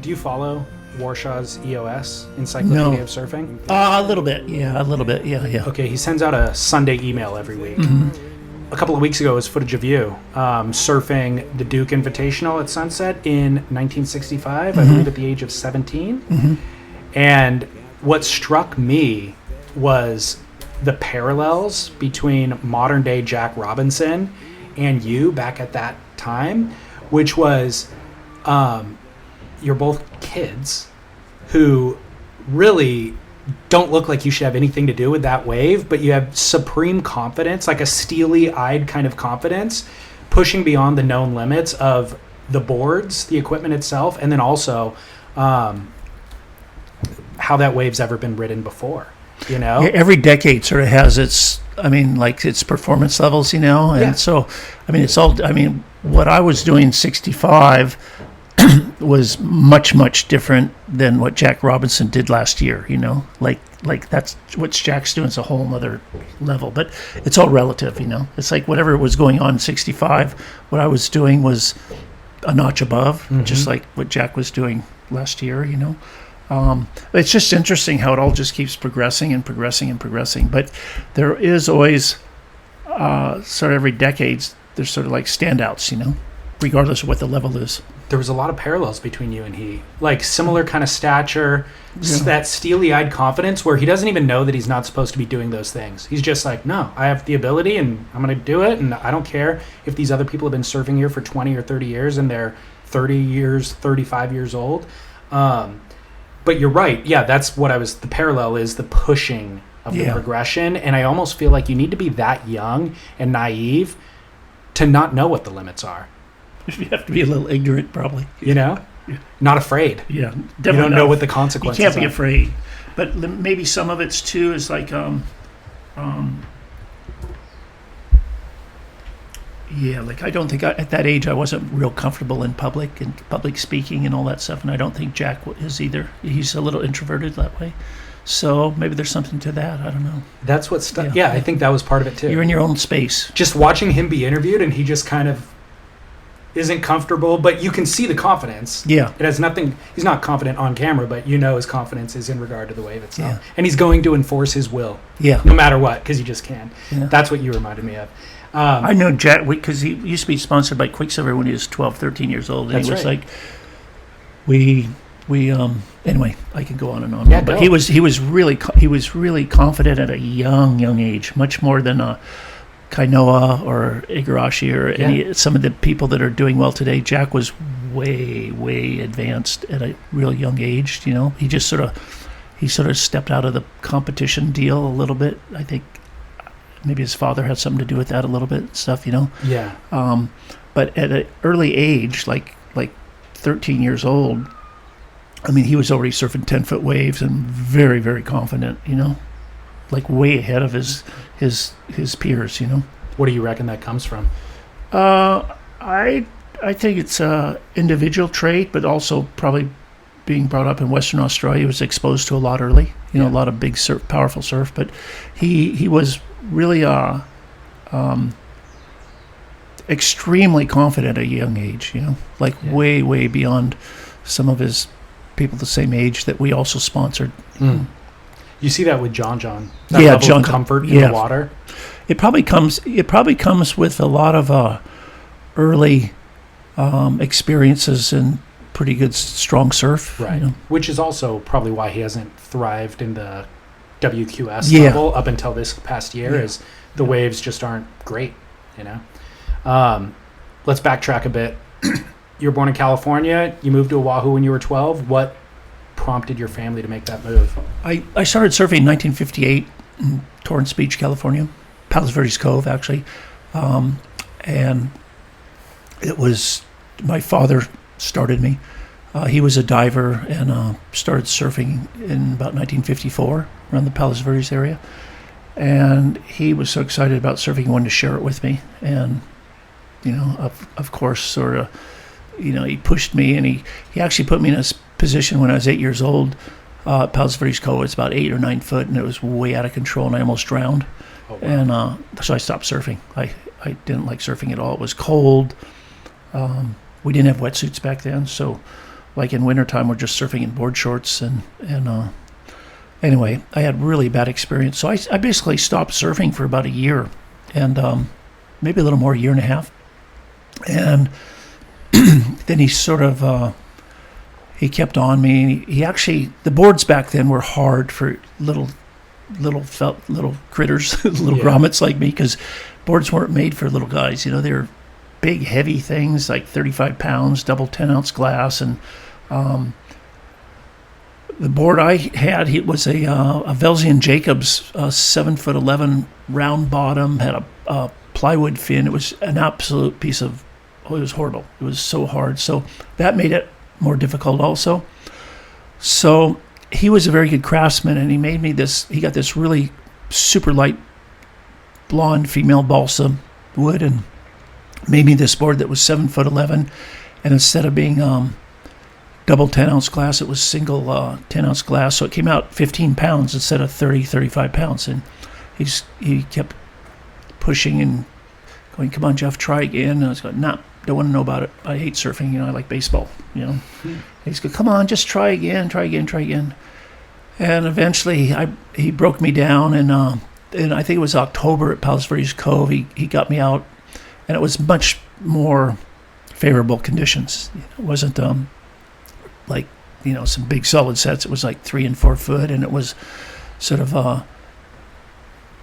Do you follow Warshaw's EOS, Encyclopedia of Surfing? A little bit, yeah. Okay, he sends out a Sunday email every week. A couple of weeks ago was footage of you surfing the Duke Invitational at Sunset in 1965, I believe at the age of 17. And what struck me was the parallels between modern day Jack Robinson and you back at that time, which was you're both kids who really don't look like you should have anything to do with that wave, but you have supreme confidence, like a steely-eyed kind of confidence, pushing beyond the known limits of the boards, the equipment itself, and then also how that wave's ever been ridden before, you know? Yeah, every decade sort of has its performance levels, you know? And so, what I was doing in 65 was much different than what Jack Robinson did last year, you know, like that's what Jack's doing is a whole other level, but it's all relative, you know. It's like whatever was going on in 65, what I was doing was a notch above, just like what Jack was doing last year, you know. It's just interesting how it all just keeps progressing, but there is always sort of every decades there's sort of like standouts, you know, regardless of what the level is. There was a lot of parallels between you and he, like similar kind of stature, that steely-eyed confidence where he doesn't even know that he's not supposed to be doing those things. He's just like, no, I have the ability and I'm going to do it, and I don't care if these other people have been surfing here for 20 or 30 years and they're 30 years, 35 years old. But you're right. Yeah, that's what the parallel is the pushing of the progression, and I almost feel like you need to be that young and naive to not know what the limits are. You have to be a little ignorant, probably. You know? Yeah. Not afraid. Yeah. Definitely you don't know what the consequences are. You can't be afraid. But maybe some of it's, too, is like, like I don't think at that age I wasn't real comfortable in public and public speaking and all that stuff, and I don't think Jack is either. He's a little introverted that way. So maybe there's something to that. I don't know. That's what Yeah, I think that was part of it, too. You're in your own space. Just watching him be interviewed, and he just kind of isn't comfortable, but you can see the confidence. Yeah. It has nothing, he's not confident on camera, but you know his confidence is in regard to the wave itself. Yeah. And he's going to enforce his will. Yeah. No matter what, because he just can. Yeah. That's what you reminded me of. I know Jack, because he used to be sponsored by Quicksilver when he was 12, 13 years old. And he was like, anyway, I can go on and on. Yeah, but he was really confident at a young age, much more than Kainoa or Igarashi or some of the people that are doing well today. Jack was way advanced at a real young age, you know. He just sort of stepped out of the competition deal a little bit. I think maybe his father had something to do with that a little bit and stuff, you know. Yeah. But at an early age, like 13 years old, I mean, he was already surfing 10-foot waves and very confident, you know, like way ahead of his peers, you know. What do you reckon that comes from? I think it's a individual trait, but also probably being brought up in Western Australia. He was exposed to a lot early, you know, a lot of big surf, powerful surf. But he was really extremely confident at a young age, you know, like way beyond some of his people the same age that we also sponsored. You see that with John. That level of comfort in the water. It probably comes with a lot of early experiences in pretty good strong surf, right? You know? Which is also probably why he hasn't thrived in the WQS level up until this past year. Is the waves just aren't great, you know. Let's backtrack a bit. You were born in California. You moved to Oahu when you were 12. What prompted your family to make that move? I started surfing in 1958 in Torrance Beach, California, Palos Verdes Cove, actually. And it was my father started me. He was a diver and started surfing in about 1954 around the Palos Verdes area. And he was so excited about surfing, he wanted to share it with me. And, you know, of course, sort of, you know, he pushed me, and he actually put me in a position when I was 8 years old. Palos Verdes Cove was about 8 or 9 foot, and it was way out of control, and I almost drowned. Oh, wow. And so I stopped surfing. I didn't like surfing at all. It was cold. We didn't have wetsuits back then, so like in wintertime, we're just surfing in board shorts. And anyway, I had really bad experience. So I basically stopped surfing for about a year, and maybe a little more, a year and a half. And then he sort of, he kept on me. He actually, the boards back then were hard for little critters, little grommets like me, because boards weren't made for little guys. You know, they were big, heavy things like 35 pounds, double 10-ounce glass. And the board I had, it was a Velzian Jacobs 7'11" round bottom, had a plywood fin. It was an absolute piece of, it was horrible. It was so hard. So that made it more difficult also. So he was a very good craftsman, and he made me this, he got this really super light blonde female balsa wood and made me this board that was 7'11", and instead of being double 10-ounce glass, it was single 10-ounce glass. So it came out 15 pounds instead of 35 pounds. And he kept pushing and going, "Come on, Jeff, try again." And I was going, "Nah, don't want to know about it. I hate surfing. You know, I like baseball. You know." He's going, "Come on, just try again. And eventually, he broke me down, and I think it was October at Palos Verdes Cove. He got me out, and it was much more favorable conditions. It wasn't like, you know, some big solid sets. It was like 3 and 4 foot, and it was sort of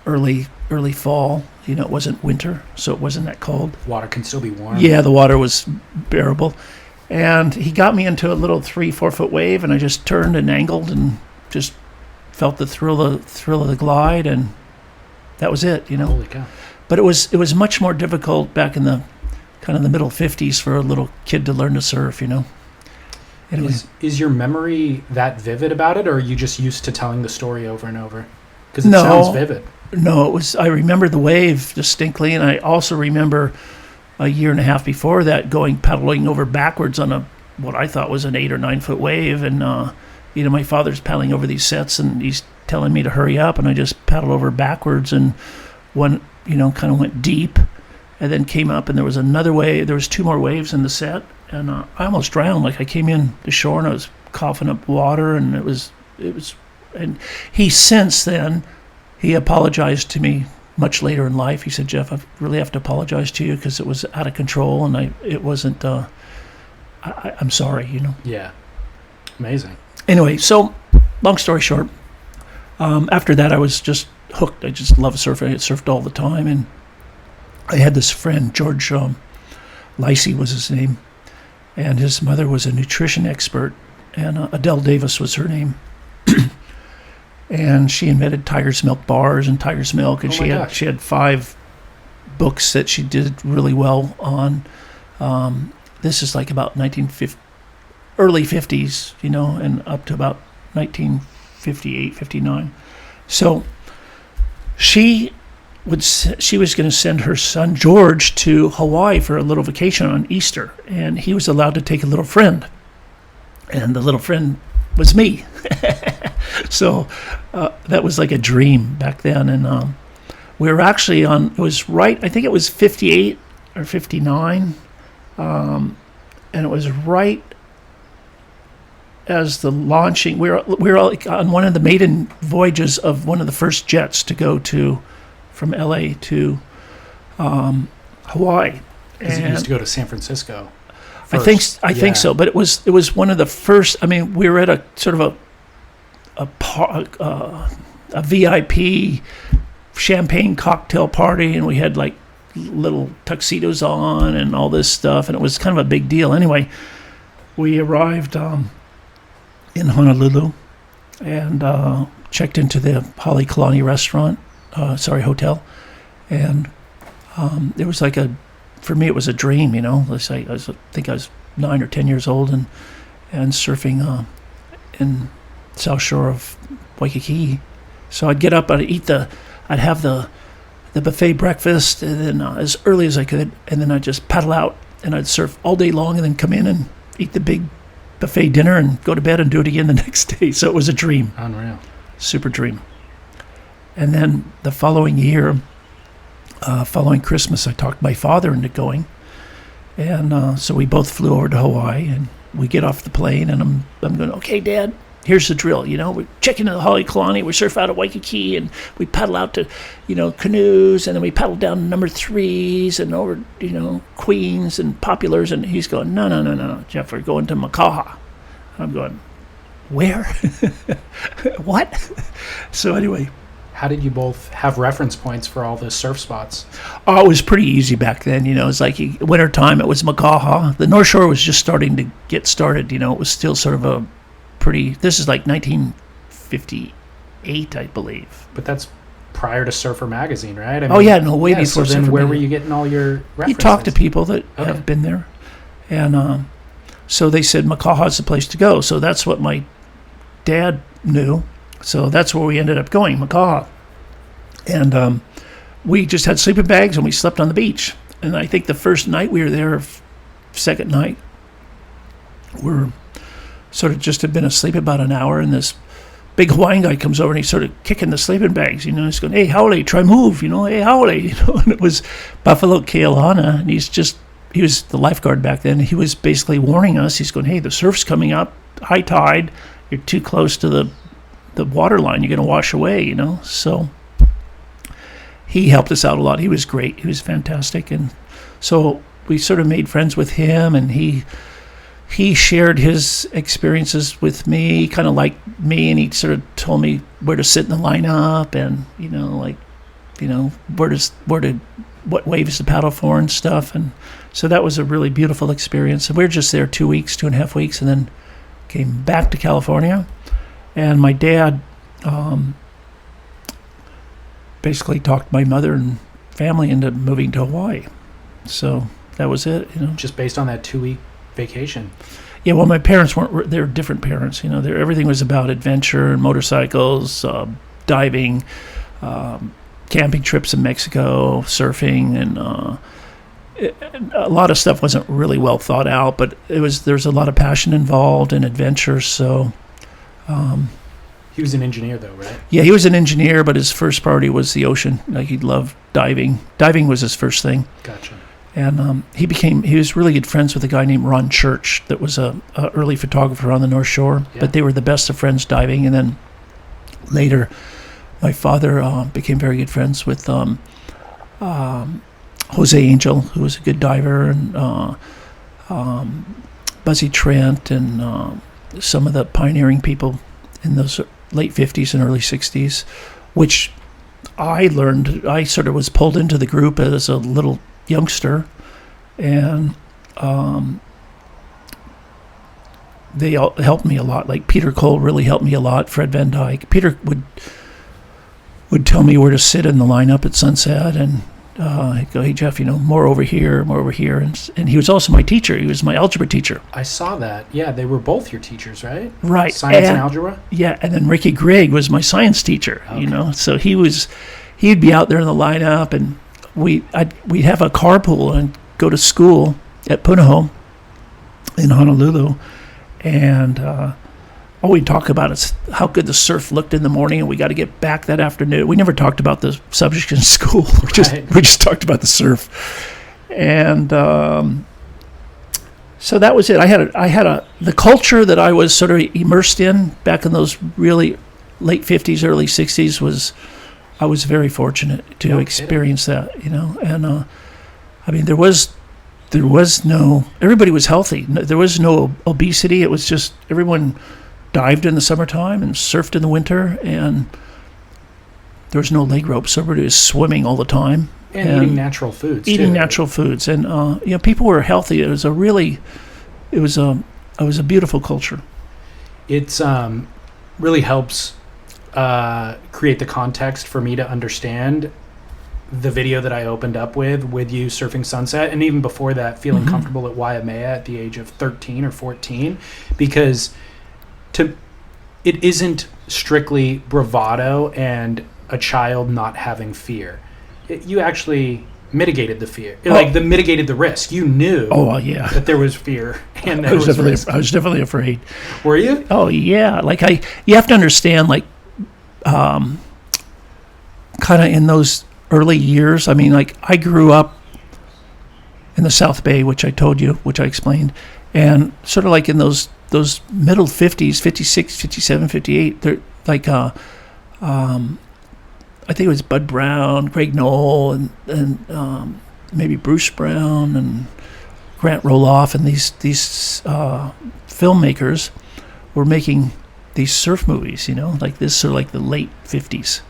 early fall. You know, it wasn't winter, so it wasn't that cold. Water can still be warm. Yeah, the water was bearable. And he got me into a little 3-4 foot wave, and I just turned and angled and just felt the thrill of the glide, and that was it, you know. Holy cow. But it was much more difficult back in the kind of the middle 50s for a little kid to learn to surf, you know. Anyway. Is your memory that vivid about it, or are you just used to telling the story over and over? Because it sounds vivid. No, I remember the wave distinctly, and I also remember a year and a half before that paddling over backwards on what I thought was an 8 or 9 foot wave, and you know, my father's paddling over these sets, and he's telling me to hurry up, and I just paddled over backwards, and one, you know, kind of went deep, and then came up, and there was another wave. There was 2 more waves in the set, and I almost drowned. Like, I came in the shore, and I was coughing up water, and it was, and he since then, he apologized to me much later in life. He said, "Jeff, I really have to apologize to you because it was out of control, and it wasn't, I'm sorry, you know." Yeah. Amazing. Anyway, so long story short, after that I was just hooked. I just loved surfing. I had surfed all the time, and I had this friend, George Lacey was his name, and his mother was a nutrition expert, and Adele Davis was her name. And she invented Tiger's Milk bars and Tiger's Milk, and she had 5 books that she did really well on. This is like about early 50s, you know, and up to about 1958, 59. So she was going to send her son George to Hawaii for a little vacation on Easter, and he was allowed to take a little friend, and the little friend was me. So that was like a dream back then, and we were actually on, it was right, I think it was 58 or 59, and it was right as the launching, we were on one of the maiden voyages of one of the first jets to go from LA to Hawaii. Because it used to go to San Francisco first. I think so, but it was one of the first. I mean, we were at a sort of a VIP champagne cocktail party, and we had like little tuxedos on and all this stuff, and it was kind of a big deal. Anyway, we arrived in Honolulu and checked into the Hale Kalani hotel, and it was like for me it was a dream, you know. I think I was 9 or 10 years old and surfing in South Shore of Waikiki. So I'd get up, I'd have the buffet breakfast, and then as early as I could, and then I'd just paddle out, and I'd surf all day long, and then come in and eat the big buffet dinner and go to bed and do it again the next day. So it was a dream. Unreal. Super dream. And then the following year, following Christmas, I talked my father into going, and so we both flew over to Hawaii, and we get off the plane, and I'm going, okay, Dad, here's the drill. We're checking into the Halekulani, we surf out of Waikiki, and we paddle out to, canoes, and then we paddle down to number 3s and over, Queens and Populars. And he's going, no, Jeff, we're going to Makaha. I'm going, where? What? So anyway. How did you both have reference points for all the surf spots? Oh, it was pretty easy back then. It's like wintertime, it was Makaha. The North Shore was just starting to get started. It was still sort of a pretty, this is like 1958, I believe. But that's prior to Surfer Magazine, right? Way before so Surfer then where Magazine. were you getting all your references? You talk to people that have been there. And so they said Makaha's the place to go. So that's what my dad knew. So that's where we ended up going, Makaha. And we just had sleeping bags and we slept on the beach. And I think the first night we were there, second night, we're sort of just had been asleep about an hour, and this big Hawaiian guy comes over and he's sort of kicking the sleeping bags, he's going, hey, Haole, try move, hey, Haole, and it was Buffalo Kealana, and he was the lifeguard back then. He was basically warning us. He's going, hey, the surf's coming up, high tide, you're too close to the water line, you're going to wash away, So he helped us out a lot. He was great. He was fantastic. And so we sort of made friends with him, and he shared his experiences with me, kind of like me, and he sort of told me where to sit in the lineup, and what waves to paddle for and stuff. And so that was a really beautiful experience. And we were just there 2.5 weeks, and then came back to California. And my dad basically talked my mother and family into moving to Hawaii. So that was it, Just based on that 2-week vacation. Yeah, well, my parents they were different parents. Everything was about adventure and motorcycles, diving, camping trips in Mexico, surfing, and a lot of stuff wasn't really well thought out, but there's a lot of passion involved and adventure. So he was an engineer, though, right? Yeah, he was an engineer, but his first priority was the ocean. Like, he loved diving. Diving was his first thing. Gotcha. And he was really good friends with a guy named Ron Church that was a early photographer on the North Shore. Yeah. But they were the best of friends diving. And then later, my father became very good friends with Jose Angel, who was a good diver, and Buzzy Trent, and some of the pioneering people in those late 50s and early 60s, which I learned. I sort of was pulled into the group as a little youngster, and they all helped me a lot. Like Peter Cole really helped me a lot. Fred Van Dyke. Peter would tell me where to sit in the lineup at sunset, and I'd go, hey, Jeff, more over here. And he was also my teacher. He was my algebra teacher. I saw that. Yeah, they were both your teachers, right? Right. Science and algebra? Yeah, and then Ricky Grigg was my science teacher, Okay. So he'd be out there in the lineup, and we'd have a carpool and go to school at Punahou in Honolulu, and all we'd talk about is how good the surf looked in the morning, and we got to get back that afternoon. We never talked about the subject in school. We just talked about the surf, and so that was it. I had the culture that I was sort of immersed in back in those really late 50s, early 60s I was very fortunate to experience that, and I mean there was no, everybody was healthy. There was no obesity. It was just everyone dived in the summertime and surfed in the winter, and there was no leg ropes. Everybody was swimming all the time. And eating natural foods, natural foods. And, people were healthy. It was a beautiful culture. It's really helps create the context for me to understand the video that I opened up with you surfing sunset, and even before that, feeling comfortable at Waimea at the age of 13 or 14, because it isn't strictly bravado and a child not having fear. You actually mitigated the fear, mitigated the risk. You knew that there was fear, and I was definitely afraid. Were you? Oh yeah, you have to understand, kind of in those early years. I mean, I grew up in the South Bay, which I told you, which I explained, And sort of like in those middle 50s, 56, 57, 58, they're like, I think it was Bud Brown, Greg Knoll, and maybe Bruce Brown and Grant Roloff, and these filmmakers were making these surf movies, like this, sort of like the late 50s,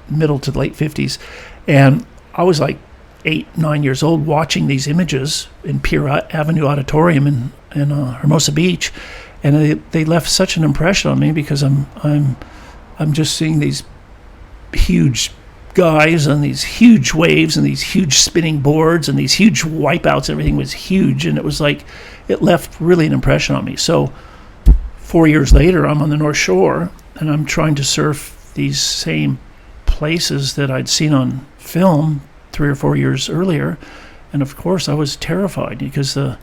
middle to late 50s. And I was like 8, 9 years old watching these images in Pier Avenue Auditorium in Hermosa Beach, and they left such an impression on me because I'm just seeing these huge guys on these huge waves and these huge spinning boards and these huge wipeouts. Everything was huge, and it was like it left really an impression on me. So 4 years later, I'm on the North Shore and I'm trying to surf these same places that I'd seen on film 3 or 4 years earlier, and of course I was terrified because the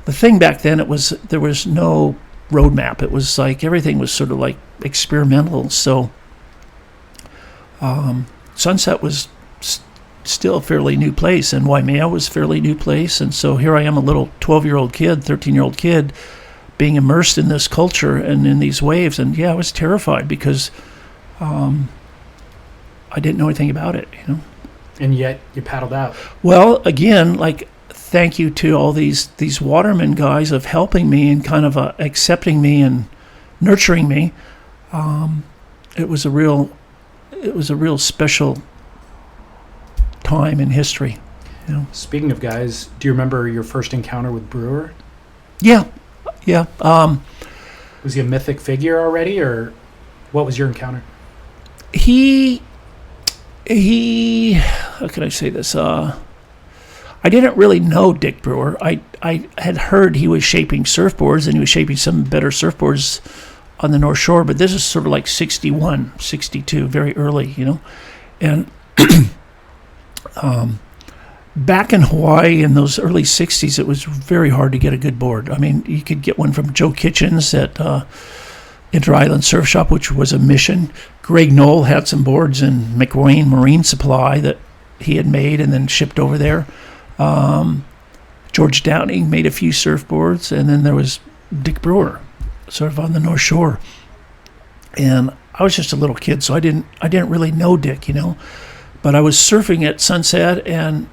thing back then, there was no roadmap. It was like everything was sort of like experimental. So Sunset was still a fairly new place, and Waimea was a fairly new place. And so here I am, a little 12-year-old kid, 13-year-old kid, being immersed in this culture and in these waves. And yeah, I was terrified because I didn't know anything about it, And yet you paddled out. Well, again, like, thank you to all these Waterman guys of helping me and kind of accepting me and nurturing me. It was a real special time in history. Speaking of guys, do you remember your first encounter with Brewer? Yeah. Was he a mythic figure already, or what was your encounter? He. How can I say this? I didn't really know Dick Brewer. I had heard he was shaping surfboards, and he was shaping some better surfboards on the North Shore, but this is sort of like 61, 62, very early, And back in Hawaii in those early 60s, it was very hard to get a good board. I mean, you could get one from Joe Kitchens at Inter-Island Surf Shop, which was a mission. Greg Knoll had some boards in McWayne Marine Supply that he had made and then shipped over there. George Downing made a few surfboards, and then there was Dick Brewer, sort of on the North Shore. And I was just a little kid, so I didn't really know Dick, But I was surfing at Sunset and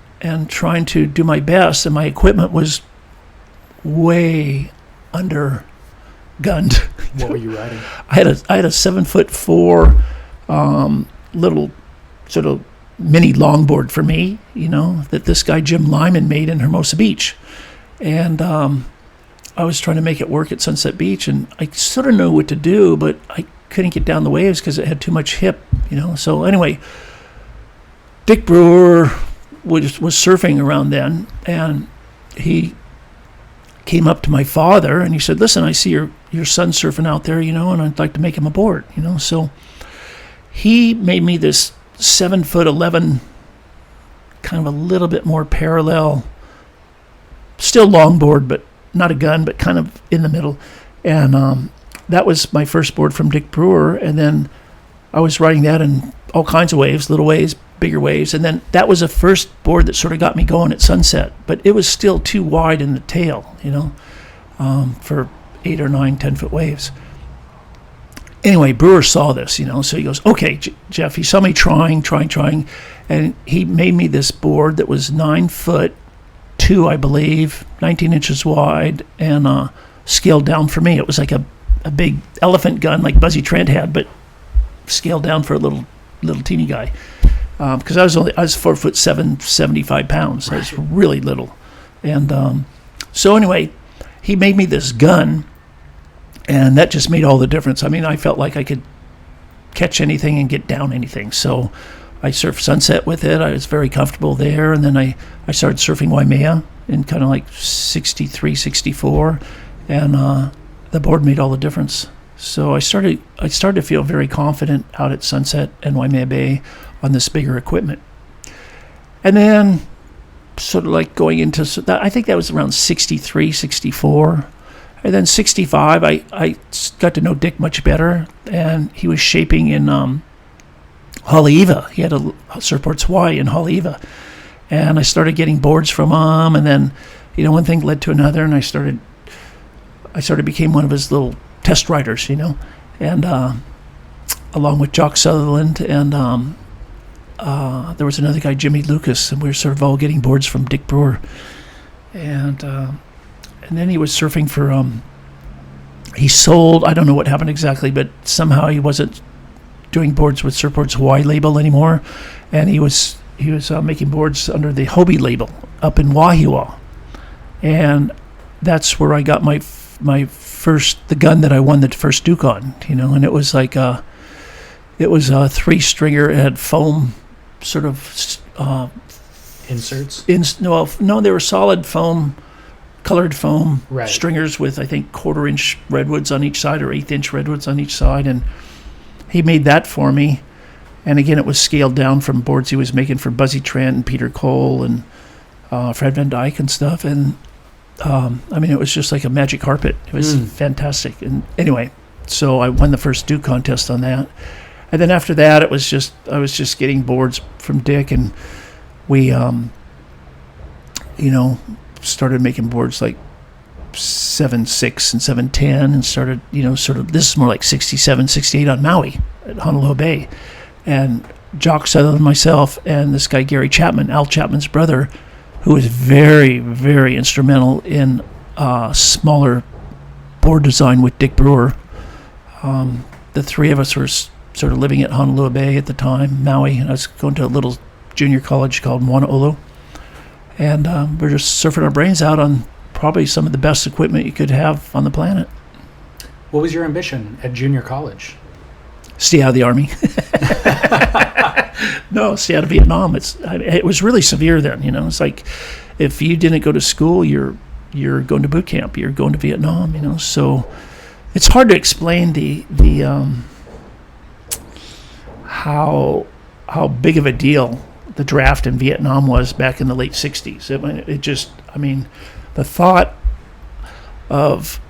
trying to do my best, and my equipment was way under gunned. What were you riding? I had a 7'4" little sort of mini longboard for me, that this guy Jim Lyman made in Hermosa Beach, and I was trying to make it work at Sunset Beach, and I sort of knew what to do, but I couldn't get down the waves because it had too much hip, So anyway, Dick Brewer was surfing around then, and he came up to my father and he said, "Listen, I see your son surfing out there, and I'd like to make him a board, So he made me this 7'11", kind of a little bit more parallel, still longboard, but not a gun, but kind of in the middle. And that was my first board from Dick Brewer. And then I was riding that in all kinds of waves, little waves, bigger waves. And then that was the first board that sort of got me going at Sunset. But it was still too wide in the tail, for 8 or 9, 10-foot waves. Anyway, Brewer saw this, so he goes, "Okay, Jeff," he saw me trying, and he made me this board that was 9'2", I believe, 19 inches wide, and scaled down for me. It was like a big elephant gun like Buzzy Trent had, but scaled down for a little teeny guy. Because I was 4'7", 75 pounds. I was really little. And so anyway, he made me this gun, and that just made all the difference. I mean, I felt like I could catch anything and get down anything. So I surfed Sunset with it. I was very comfortable there. And then I started surfing Waimea in kind of like 63, 64. And the board made all the difference. So I started to feel very confident out at Sunset and Waimea Bay on this bigger equipment. And then sort of like going into, I think that was around 63, 64. And then 65, I got to know Dick much better, and he was shaping in Haleiwa. He had a Surfboards Hawaii in Haleiwa. And I started getting boards from him, and then, one thing led to another, and I started I sort of became one of his little test riders, and along with Jock Sutherland and there was another guy, Jimmy Lucas, and we were sort of all getting boards from Dick Brewer, and then he was surfing for. He sold. I don't know what happened exactly, but somehow he wasn't doing boards with Surfboards Hawaii label anymore, and he was making boards under the Hobie label up in Wahiawa, and that's where I got my first, the gun that I won the first Duke on, and it was like a 3-stringer. It had foam sort of inserts. No, they were solid foam, colored foam right. stringers with, I think, 1/4-inch redwoods on each side or 1/8-inch redwoods on each side, and he made that for me. And again, it was scaled down from boards he was making for Buzzy Trent and Peter Cole and Fred Van Dyke and stuff. And it was just like a magic carpet. It was fantastic. And anyway, so I won the first Duke contest on that. And then after that, I was just getting boards from Dick, and we, started making boards like 7.6 and 7.10, and started, this is more like 67, 68 on Maui at Honolulu Bay. And Jock Sutherland and myself and this guy Gary Chapman, Al Chapman's brother, who was very, very instrumental in smaller board design with Dick Brewer. The three of us were sort of living at Honolulu Bay at the time, Maui, and I was going to a little junior college called Moana-Olu. And we're just surfing our brains out on probably some of the best equipment you could have on the planet. What was your ambition at junior college? Stay out of the Army. No, stay out of Vietnam. It was really severe then, It's like if you didn't go to school, you're going to boot camp. You're going to Vietnam, So it's hard to explain the how big of a deal the draft in Vietnam was back in the late 60s. The thought of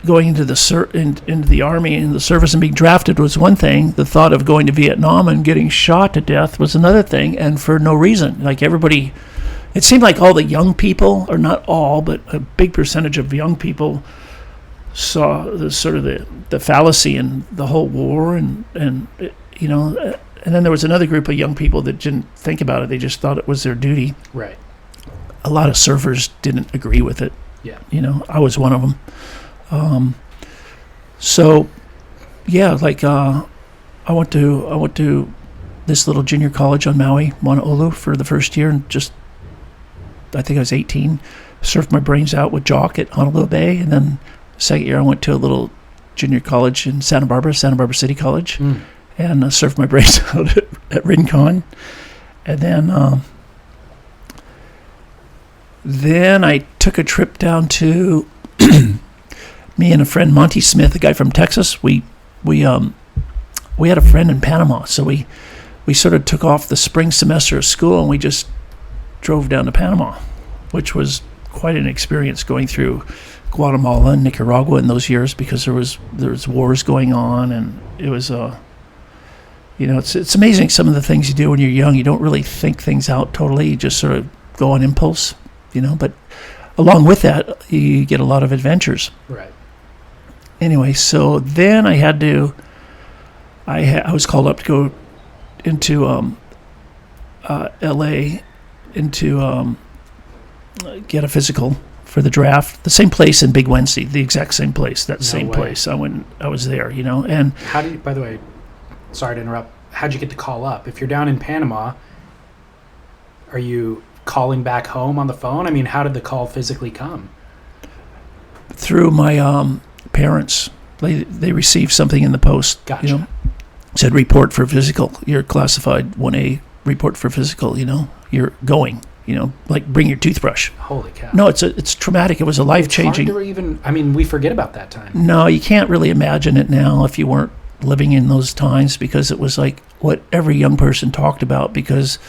going into the Army and the service and being drafted was one thing. The thought of going to Vietnam and getting shot to death was another thing, and for no reason. Like everybody, it seemed like all the young people, or not all, but a big percentage of young people saw the fallacy in the whole war, and then there was another group of young people that didn't think about it. They just thought it was their duty. Right. A lot of surfers didn't agree with it. Yeah. I was one of them. I went to this little junior college on Maui, Moana-Olu, for the first year, and I think I was 18, surfed my brains out with Jock at Honolulu Bay, and then the second year I went to a little junior college in Santa Barbara City College, and surfed my brains out at Rincon. And then I took a trip down to me and a friend, Monty Smith, a guy from Texas. We had a friend in Panama, so we sort of took off the spring semester of school and we just drove down to Panama, which was quite an experience, going through Guatemala and Nicaragua in those years, because there was wars going on, and it was it's amazing some of the things you do when you're young. You don't really think things out totally. You just sort of go on impulse, but along with that, you get a lot of adventures. Right. Anyway, so then I was called up to go into L.A. Get a physical for the draft. The same place in Big Wednesday, the exact same place. That same place. I was there, And how do you? By the way, sorry to interrupt. How'd you get to call up? If you're down in Panama, are you calling back home on the phone? I mean, how did the call physically come? Through my parents. They received something in the post. Gotcha. Said report for physical. You're classified 1A, report for physical, You're going, like bring your toothbrush. Holy cow. No, it's traumatic. It was a life-changing. It's hard to we forget about that time. No, you can't really imagine it now if you weren't living in those times, because it was like what every young person talked about. Because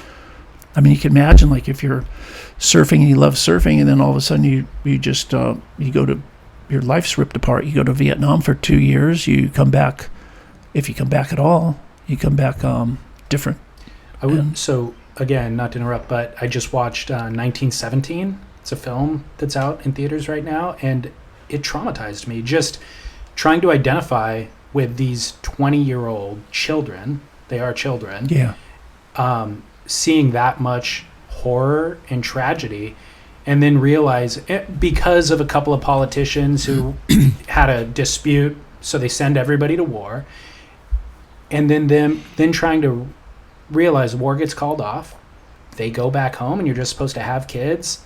you can imagine, like, if you're surfing and you love surfing, and then all of a sudden you just you go to, your life's ripped apart. You go to Vietnam for 2 years. You come back, if you come back at all, you come back different. So again, not to interrupt, but I just watched 1917. It's a film that's out in theaters right now, and it traumatized me just trying to identify with these 20-year-old children. They are children. Yeah. Seeing that much horror and tragedy, and then realize because of a couple of politicians who had a dispute, so they send everybody to war, and then trying to realize war gets called off, they go back home, and you're just supposed to have kids,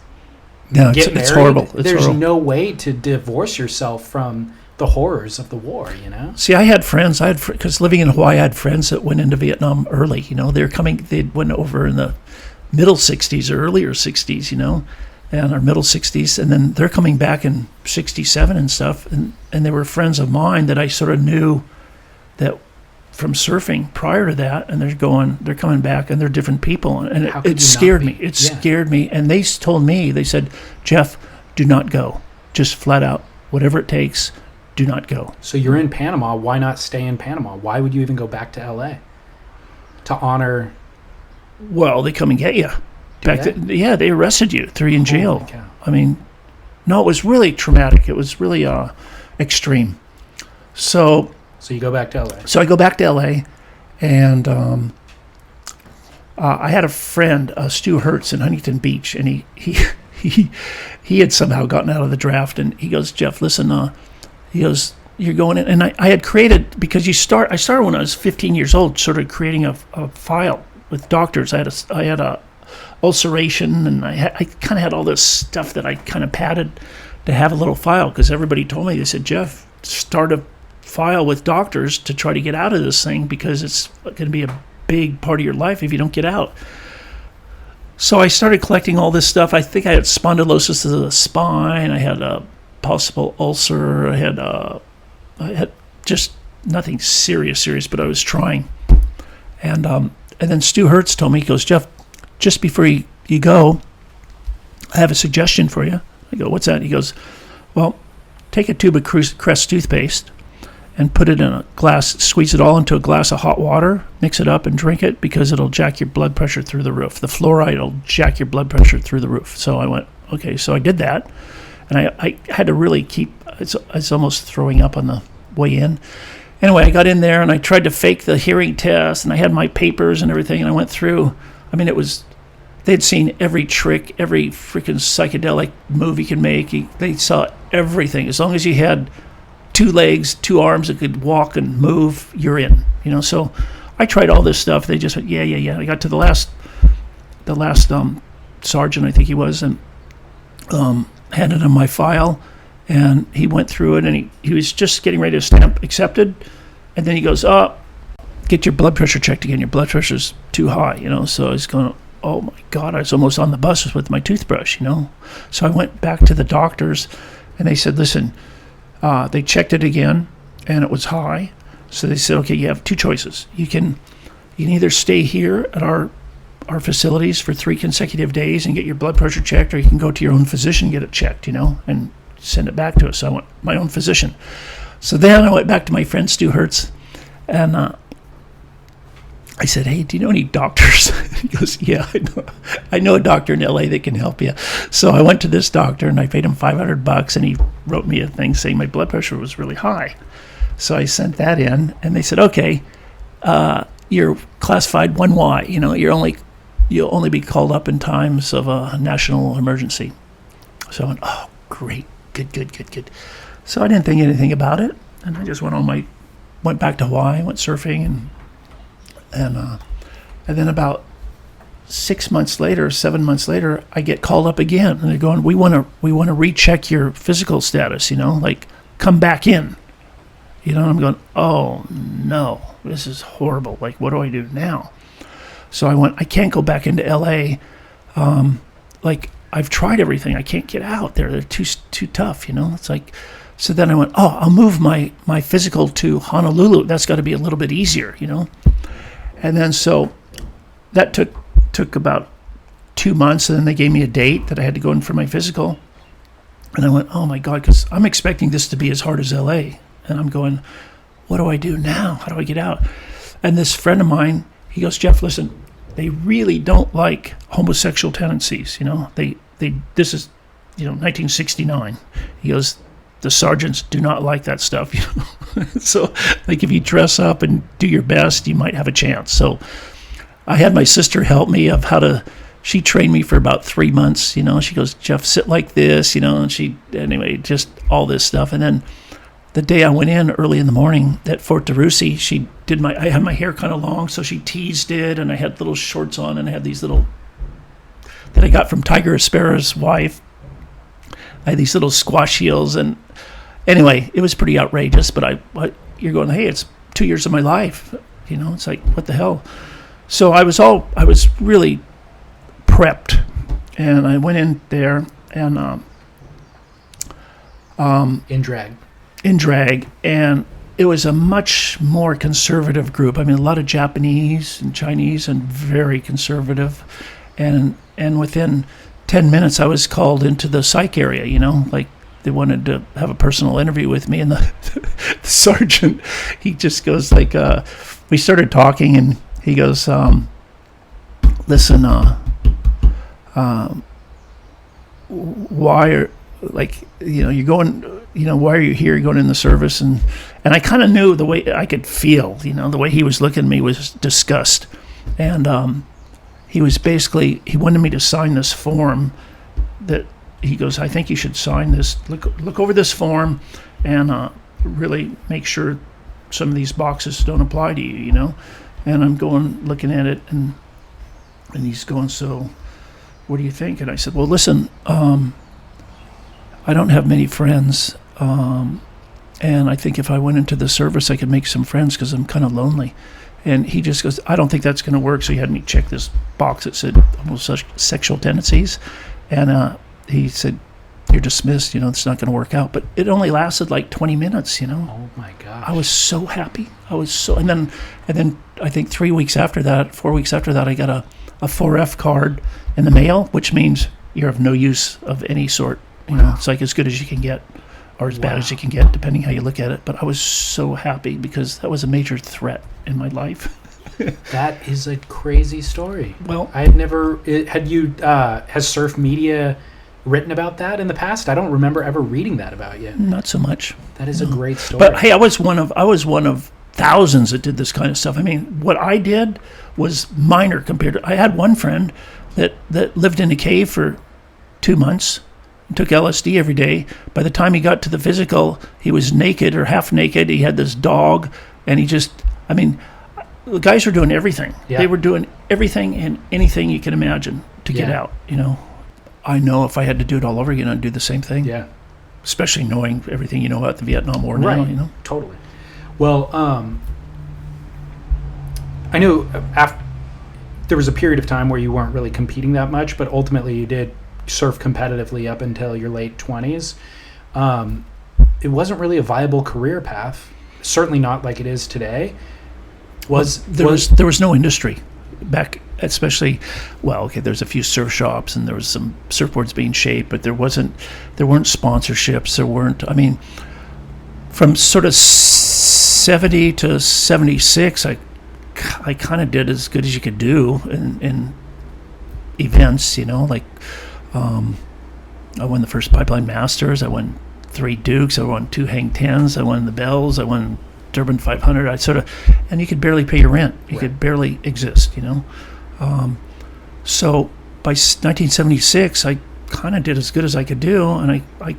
No, get it's married. horrible. There's horrible. no way to divorce yourself from the horrors of the war, See, I had friends. Because living in Hawaii, I had friends that went into Vietnam early. They went over in the middle '60s or earlier '60s, and our middle '60s, and then they're coming back in '67 and stuff. And they were friends of mine that I sort of knew that from surfing prior to that, and they're coming back, and they're different people, and it scared me. It scared me, and they told me, they said, Jeff, do not go, just flat out, whatever it takes. Do not go. So you're in Panama. Why not stay in Panama? Why would you even go back to L.A. to honor? Well, they come and get you. They arrested you, threw you in jail. Holy cow. I mean, no, it was really traumatic. It was really extreme. So you go back to L.A. So I go back to L.A. and I had a friend, Stu Hertz, in Huntington Beach, and he had somehow gotten out of the draft, and he goes, Jeff, listen, he goes, you're going in. And I had created, because I started when I was 15 years old, sort of creating a file with doctors. I had a ulceration, and I kind of had all this stuff that I kind of padded to have a little file, because everybody told me, they said, Jeff, start a file with doctors to try to get out of this thing, because it's going to be a big part of your life if you don't get out. So I started collecting all this stuff. I think I had spondylosis of the spine. I had a possible ulcer. I had just nothing serious, but I was trying. And then Stu Hertz told me, he goes, Jeff, just before you go, I have a suggestion for you. I go, what's that? He goes, well, take a tube of Crest toothpaste and put it in a glass, squeeze it all into a glass of hot water, mix it up and drink it, because it'll jack your blood pressure through the roof. The fluoride will jack your blood pressure through the roof. So I went, okay. So I did that, and I had to really I was almost throwing up on the way in. Anyway, I got in there, and I tried to fake the hearing test, and I had my papers and everything, and I went through. I mean, they'd seen every trick, every freaking psychedelic move you can make. They saw everything. As long as you had 2 legs, 2 arms that could walk and move, you're in. So I tried all this stuff. They just went, yeah. I got to the last sergeant, I think he was, and handed him my file, and he went through it, and he was just getting ready to stamp accepted, and then he goes, get your blood pressure checked again. Your blood pressure's too high, So I was going, oh my God, I was almost on the bus with my toothbrush, So I went back to the doctors, and they said, listen, they checked it again, and it was high. So they said, okay, you have 2 choices. You can either stay here at our facilities for 3 consecutive days and get your blood pressure checked, or you can go to your own physician and get it checked, and send it back to us. So I went my own physician. So then I went back to my friend Stu Hertz, and I said, hey, do you know any doctors? He goes, yeah, I know a doctor in LA that can help you. So I went to this doctor, and I paid him $500, and he wrote me a thing saying my blood pressure was really high. So I sent that in, and they said, okay, you're classified 1Y. You'll only be called up in times of a national emergency. So I went, oh, great, good. So I didn't think anything about it, and I just went back to Hawaii, went surfing, and then about 7 months later, I get called up again, and they're going, we want to recheck your physical status, come back in. I'm going, oh no, this is horrible. What do I do now? So I went, I can't go back into LA. I've tried everything. I can't get out there. They're too tough, It's so then I went, oh, I'll move my physical to Honolulu. That's got to be a little bit easier, And then so that took about 2 months, and then they gave me a date that I had to go in for my physical. And I went, oh my God, because I'm expecting this to be as hard as LA. And I'm going, what do I do now? How do I get out? And this friend of mine, he goes, Jeff, listen, they really don't like homosexual tendencies. This is, 1969. He goes, the sergeants do not like that stuff. So, like, if you dress up and do your best, you might have a chance. So, I had my sister help me of how to. She trained me for about 3 months. She goes, Jeff, sit like this. And anyway, just all this stuff. And then the day I went in early in the morning at Fort DeRussy, I had my hair kind of long, so she teased it, and I had little shorts on, and I had these little that I got from Tiger Aspera's wife. I had these little squash heels, and anyway, it was pretty outrageous. But you're going, hey, it's 2 years of my life. It's like, what the hell? So I was really prepped, and I went in there and in drag, and it was a much more conservative group. I mean, a lot of Japanese and Chinese, and very conservative. And within 10 minutes, I was called into the psych area. Like, they wanted to have a personal interview with me, and the sergeant, he just goes like, we started talking, and he goes, listen, why are, like, you're going, why are you here? You're going in the service. And I kind of knew the way I could feel, the way he was looking at me was disgust. And he wanted me to sign this form that he goes, I think you should sign this. Look over this form and really make sure some of these boxes don't apply to you, And I'm looking at it, and he's going, so what do you think? And I said, well, listen, I don't have many friends, and I think if I went into the service, I could make some friends because I'm kind of lonely. And he just goes, I don't think that's going to work. So he had me check this box that said homosexual tendencies, and he said, you're dismissed, it's not going to work out. But it only lasted like 20 minutes, Oh my gosh. I was so happy. And then I think 4 weeks after that, I got a 4F card in the mail, which means you're of no use of any sort. It's like as good as you can get, or as bad as you can get, depending how you look at it. But I was so happy because that was a major threat in my life. That is a crazy story. Well, I had never. Has Surf Media written about that in the past? I don't remember ever reading that about you. Not so much. That is a great story. But hey, I was one of thousands that did this kind of stuff. I mean, what I did was minor compared to. I had one friend that lived in a cave for 2 months. Took LSD every day. By the time he got to the physical, he was naked or half naked. He had this dog, and the guys were doing everything. Yeah. They were doing everything and anything you can imagine to get out. I know if I had to do it all over again, I'd do the same thing. Yeah. Especially knowing everything you know about the Vietnam War now. Totally. Well, I know there was a period of time where you weren't really competing that much, but ultimately you did surf competitively up until your late 20s. It wasn't really a viable career path, certainly not like it is today. There was no industry back, especially, there's a few surf shops and there was some surfboards being shaped, but there weren't sponsorships. There weren't, from sort of 70 to 76, I kind of did as good as you could do in events, I won the first Pipeline Masters. I won 3 Dukes. I won 2 Hang 10s. I won the Bells. I won Durban 500. And you could barely pay your rent. You could barely exist, So by 1976, I kind of did as good as I could do, and I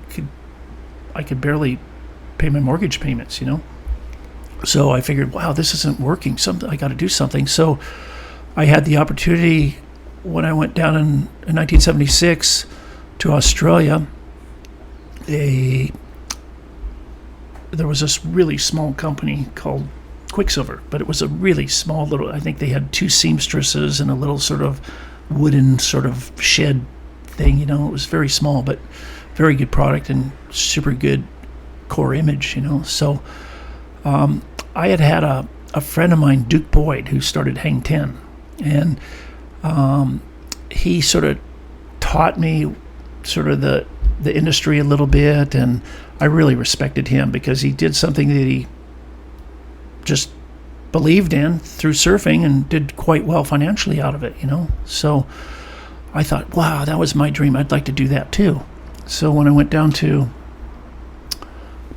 could barely pay my mortgage payments, So I figured, wow, this isn't working. I got to do something. So I had the opportunity when I went down in 1976 to Australia. There was this really small company called Quicksilver, but it was a really small little, I think they had 2 seamstresses and a little sort of wooden sort of shed thing, It was very small, but very good product and super good core image, So I had a friend of mine, Duke Boyd, who started Hang 10, and he sort of taught me sort of the industry a little bit, and I really respected him because he did something that he just believed in through surfing and did quite well financially out of it, So I thought, wow, that was my dream. I'd like to do that too. So when I went down to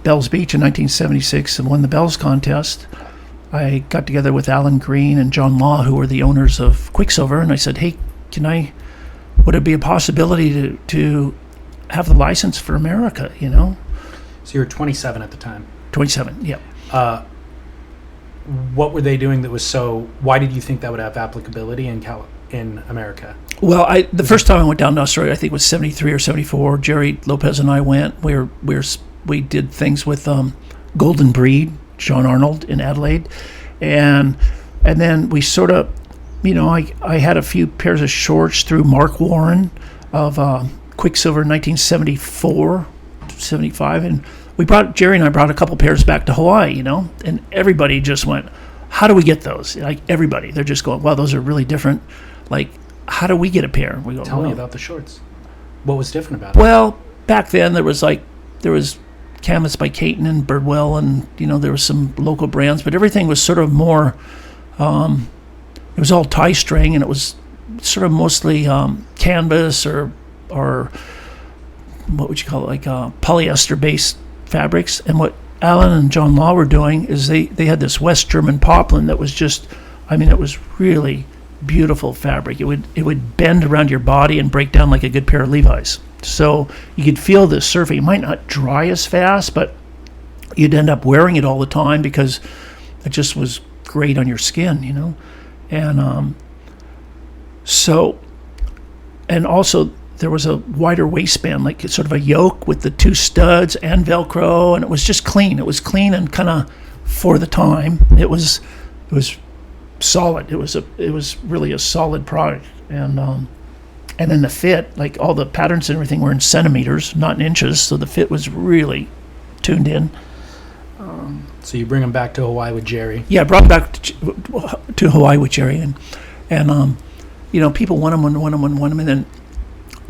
Bells Beach in 1976 and won the Bells contest, I got together with Alan Green and John Law, who were the owners of Quicksilver, and I said, hey, would it be a possibility to have the license for America, So you were 27 at the time. 27, yeah. What were they doing that was why did you think that would have applicability in America? Well, the first time I went down to Australia, I think it was 73 or 74. Jerry Lopez and I went. We did things with Golden Breed, John Arnold in Adelaide, and then we sort of, I had a few pairs of shorts through Mark Warren of Quicksilver 1974, 75, and Jerry and I brought a couple pairs back to Hawaii, and everybody just went, how do we get those? Like everybody, they're just going, wow, those are really different. Like, how do we get a pair? We go, Tell me about the shorts. What was different about it? Well, back then there was Canvas by Caton and Birdwell, and there was some local brands, but everything was sort of more. It was all tie string, and it was sort of mostly canvas or what would you call it, like polyester based fabrics. And what Alan and John Law were doing is they had this West German poplin that was just, it was really beautiful fabric. It would bend around your body and break down like a good pair of Levi's. So you could feel this surfing. It might not dry as fast, but you'd end up wearing it all the time because it just was great on your skin, And and also there was a wider waistband, like sort of a yoke with the two studs and Velcro, and it was just clean. It was clean and kind of for the time. It was solid. It was really a solid product, and then the fit, like all the patterns and everything, were in centimeters, not in inches, so the fit was really tuned in. So you bring them back to Hawaii with Jerry. Yeah, I brought them back to Hawaii with Jerry, and people want them, and then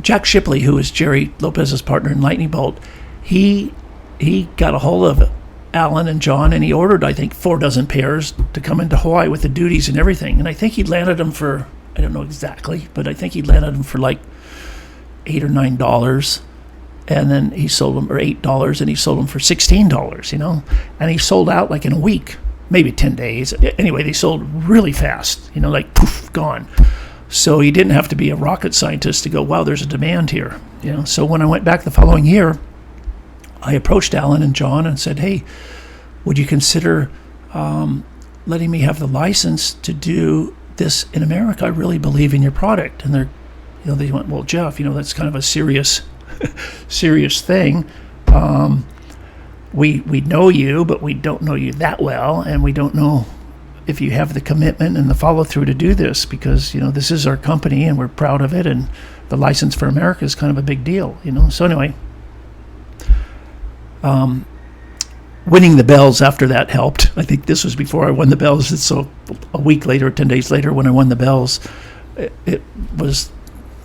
Jack Shipley, who was Jerry Lopez's partner in Lightning Bolt, he got a hold of Alan and John, and he ordered, I think, 4 dozen pairs to come into Hawaii with the duties and everything. And I think he landed them for, I don't know exactly, but I think he landed them for like $8 or $9. And then he sold them, or $8, and he sold them for $16, And he sold out like in a week, maybe 10 days. Anyway, they sold really fast, like poof, gone. So you didn't have to be a rocket scientist to go, wow, there's a demand here. So when I went back the following year, I approached Alan and John and said, hey, would you consider letting me have the license to do this in America? I really believe in your product. And they went, well, Jeff, that's kind of a serious thing. We know you, but we don't know you that well, and we don't know if you have the commitment and the follow through to do this, because this is our company and we're proud of it, and the license for America is kind of a big deal. So anyway, winning the Bells after that helped. I think this was before I won the Bells, and so a week later, 10 days later, when I won the Bells, it was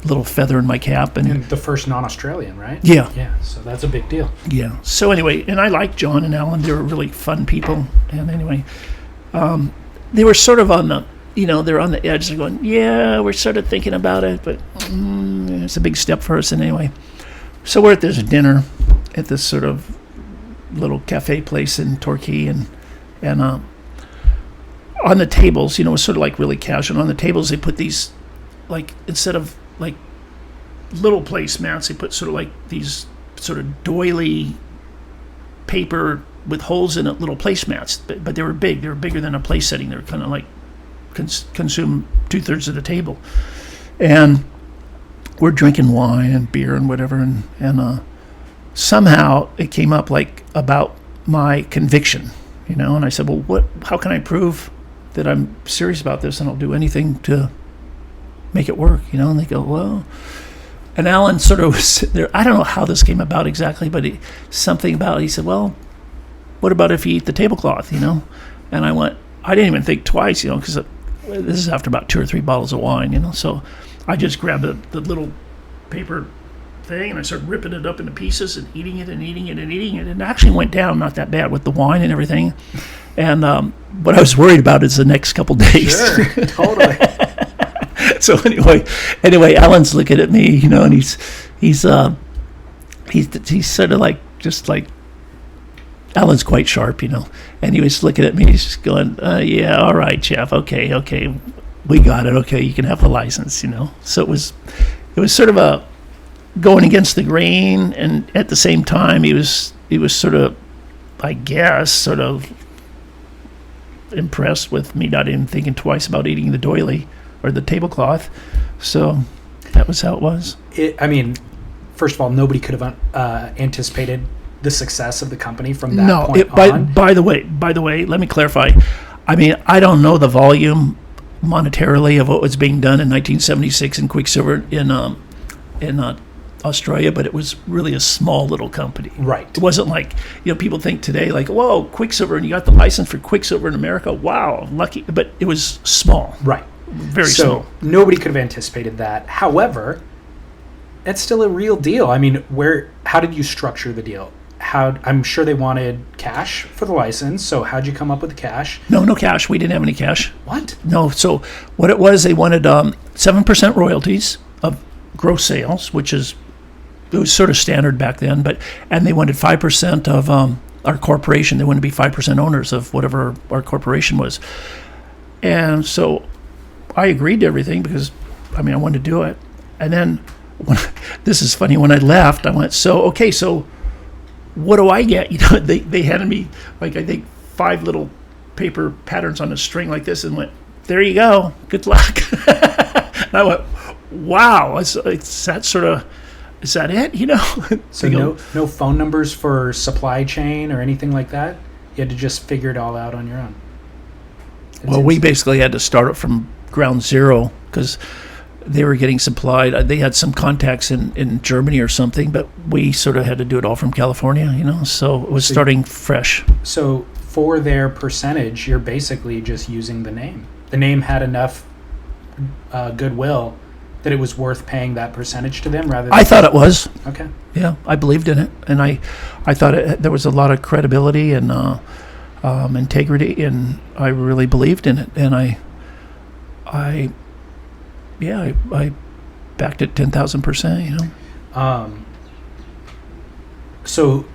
little feather in my cap, and the first non-Australian, right? Yeah. So that's a big deal. Yeah. So anyway, and I like John and Alan. They were really fun people. And anyway, they were sort of on the, they're on the edge. They're going, yeah, we're sort of thinking about it, but it's a big step for us. And anyway, so we're at this dinner at this sort of little cafe place in Torquay, and on the tables, it was sort of like really casual. On the tables, they put these, like, instead of like little placemats, they put sort of like these sort of doily paper with holes in it, little placemats, but they were big. They were bigger than a place setting. They were kind of like consume 2/3 of the table. And we're drinking wine and beer and whatever, and somehow it came up like about my conviction, and I said, well, how can I prove that I'm serious about this, and I'll do anything to make it work, and they go, well, and Alan sort of was sitting there. I don't know how this came about exactly, but he said, well, what about if you eat the tablecloth, And I didn't even think twice, because this is after about 2 or 3 bottles of wine, so I just grabbed the little paper thing and I started ripping it up into pieces and eating it, and it actually went down not that bad with the wine and everything. And what I was worried about is the next couple days. Sure, totally. So anyway, Alan's looking at me, and he's sort of like, just like Alan's quite sharp, and he was looking at me, he's just going, yeah, all right, Jeff, okay, we got it, okay, you can have the license, So it was sort of a going against the grain, and at the same time, he was sort of, I guess, sort of impressed with me not even thinking twice about eating the doily or the tablecloth. So that was how it was. First of all, nobody could have anticipated the success of the company from that point on. By the way, let me clarify. I don't know the volume monetarily of what was being done in 1976 in Quicksilver in Australia, but it was really a small little company. Right. It wasn't like, people think today, like, whoa, Quicksilver, and you got the license for Quicksilver in America. Wow, lucky. But it was small. Right. Very small. So nobody could have anticipated that. However, that's still a real deal. How did you structure the deal? I'm sure they wanted cash for the license. So how'd you come up with the cash? No cash. We didn't have any cash. What? No. So what it was, they wanted 7% royalties of gross sales, which it was sort of standard back then. And they wanted 5% of our corporation. They wanted to be 5% owners of whatever our corporation was. And so I agreed to everything because, I wanted to do it. And then this is funny. When I left, I went, so what do I get? They handed me, like, I think 5 little paper patterns on a string like this and went, there you go. Good luck. And I went, wow. Is that it? So no phone numbers for supply chain or anything like that? You had to just figure it all out on your own? We basically had to start it from ground zero because they were getting supplied. They had some contacts in Germany or something, but we sort of had to do it all from California, so it was starting fresh. So for their percentage, you're basically just using the name. The name had enough goodwill that it was worth paying that percentage to them rather than... I thought it was. Okay. Yeah, I believed in it, and I thought there was a lot of credibility and integrity, and I really believed in it, and I backed it 10,000%. So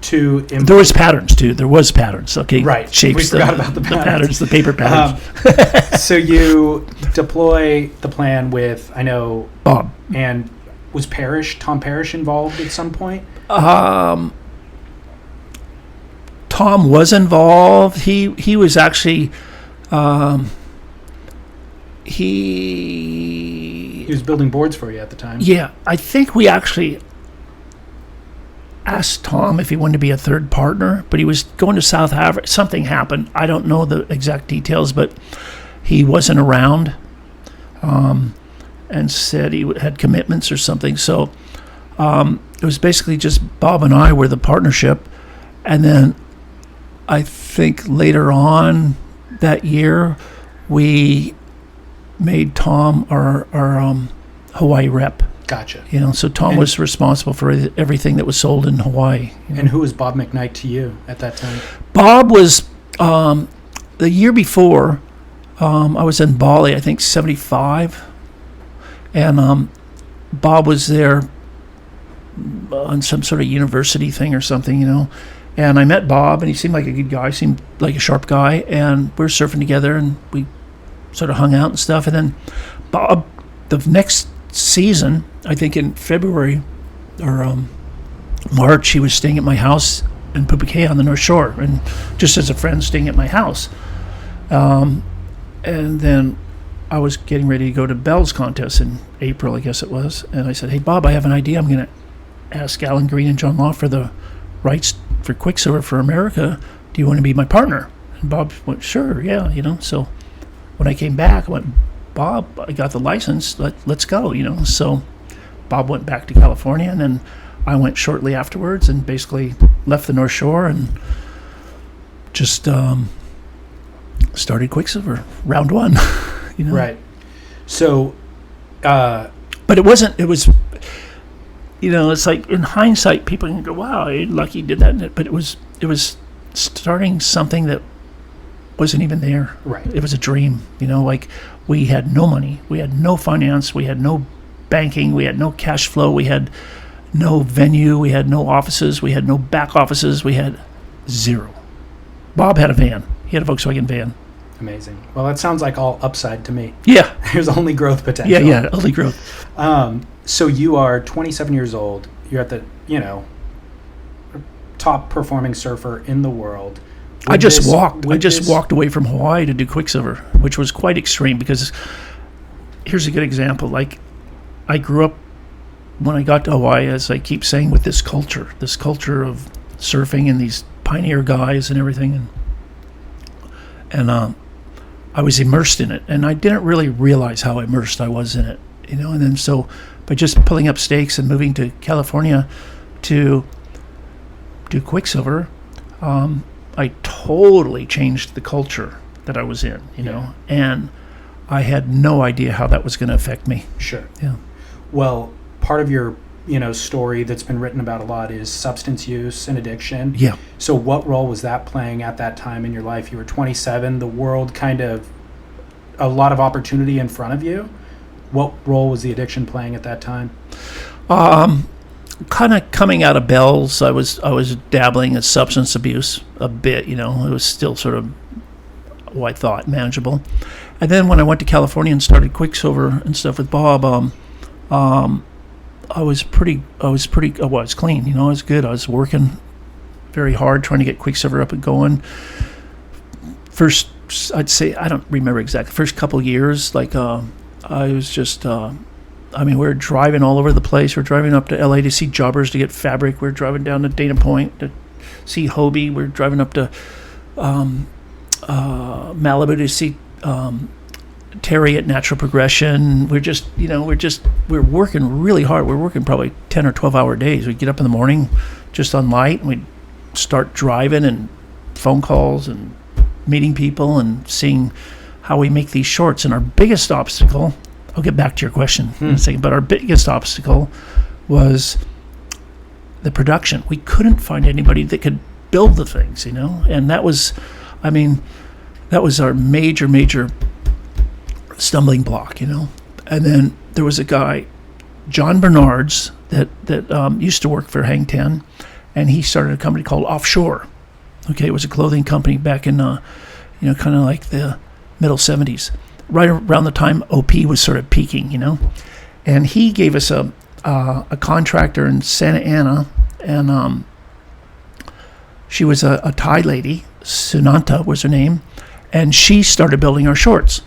there was patterns too. There was patterns. Okay, right. Shapes. We forgot about the patterns. The paper patterns. So you deploy the plan with, I know, Bob, and was Tom Parrish involved at some point? Tom was involved. He was actually. He was building boards for you at the time. Yeah, I think we actually asked Tom if he wanted to be a third partner, but he was going to South Africa. Something happened. I don't know the exact details, but he wasn't around and said he had commitments or something. So it was basically just Bob and I were the partnership. And then I think later on that year, we made Tom our Hawaii rep. Gotcha. So Tom was responsible for everything that was sold in Hawaii. And who was Bob McKnight to you at that time? Bob was the year before. I was in Bali, I think 75, and Bob was there on some sort of university thing or something, And I met Bob, and he seemed like a good guy, seemed like a sharp guy, and we were surfing together, and we sort of hung out and stuff. And then Bob, the next season, I think in February or March, he was staying at my house in Pupukea on the North Shore, and just as a friend staying at my house. And then I was getting ready to go to Bell's contest in April, I guess it was. And I said, hey, Bob, I have an idea. I'm going to ask Alan Green and John Law for the rights for Quicksilver for America. Do you want to be my partner? And Bob went, sure, yeah, So when I came back, I went, Bob, I got the license. Let's go, So Bob went back to California, and then I went shortly afterwards and basically left the North Shore and just started Quicksilver, round one. Right. So, but it wasn't. It was, it's like in hindsight, people can go, "Wow, you're lucky you did that." But it was starting something that wasn't even there. Right. It was a dream. Like we had no money, we had no finance, we had no banking, we had no cash flow, we had no venue, we had no offices, we had no back offices, we had Zero. Bob had a van. He had a Volkswagen van. Amazing. Well, that sounds like all upside to me. Yeah. There's only growth potential. Yeah, only growth. So you are 27 years old. You're at the, top performing surfer in the world. I just walked away from Hawaii to do Quicksilver, which was quite extreme because here's a good example. Like, I grew up when I got to Hawaii, as I keep saying, with this culture of surfing and these pioneer guys and everything. And I was immersed in it, and I didn't really realize how immersed I was in it, and then so by just pulling up stakes and moving to California to do Quicksilver, I totally changed the culture that I was in, and I had no idea how that was going to affect me. Sure. Yeah. Well, part of your story that's been written about a lot is substance use and addiction. Yeah. So what role was that playing at that time in your life? You were 27, the world kind of, a lot of opportunity in front of you. What role was the addiction playing at that time? Kind of coming out of Bell's, I was dabbling in substance abuse a bit, it was still sort of, I thought, manageable. And then when I went to California and started Quicksilver and stuff with Bob, I was clean, I was good. I was working very hard trying to get Quicksilver up and going. First, I'd say, I don't remember exactly, first couple years, like, I was just, we were driving all over the place. We were driving up to LA to see jobbers to get fabric. We were driving down to Dana Point to see Hobie. We were driving up to Malibu to see Terry at Natural Progression. We're working really hard. We're working probably 10 or 12 hour days. We'd get up in the morning just on light, and we'd start driving and phone calls and meeting people and seeing how we make these shorts. And our biggest obstacle, I'll get back to your question in a second, but our biggest obstacle was the production. We couldn't find anybody that could build the things, and that was our major stumbling block, And then there was a guy, John Bernards, that used to work for Hang Ten, and he started a company called Offshore. Okay, it was a clothing company back in, kind of like the middle 70s, right around the time OP was sort of peaking, And he gave us a contractor in Santa Ana, and she was a Thai lady, Sunanta was her name, and she started building our shorts.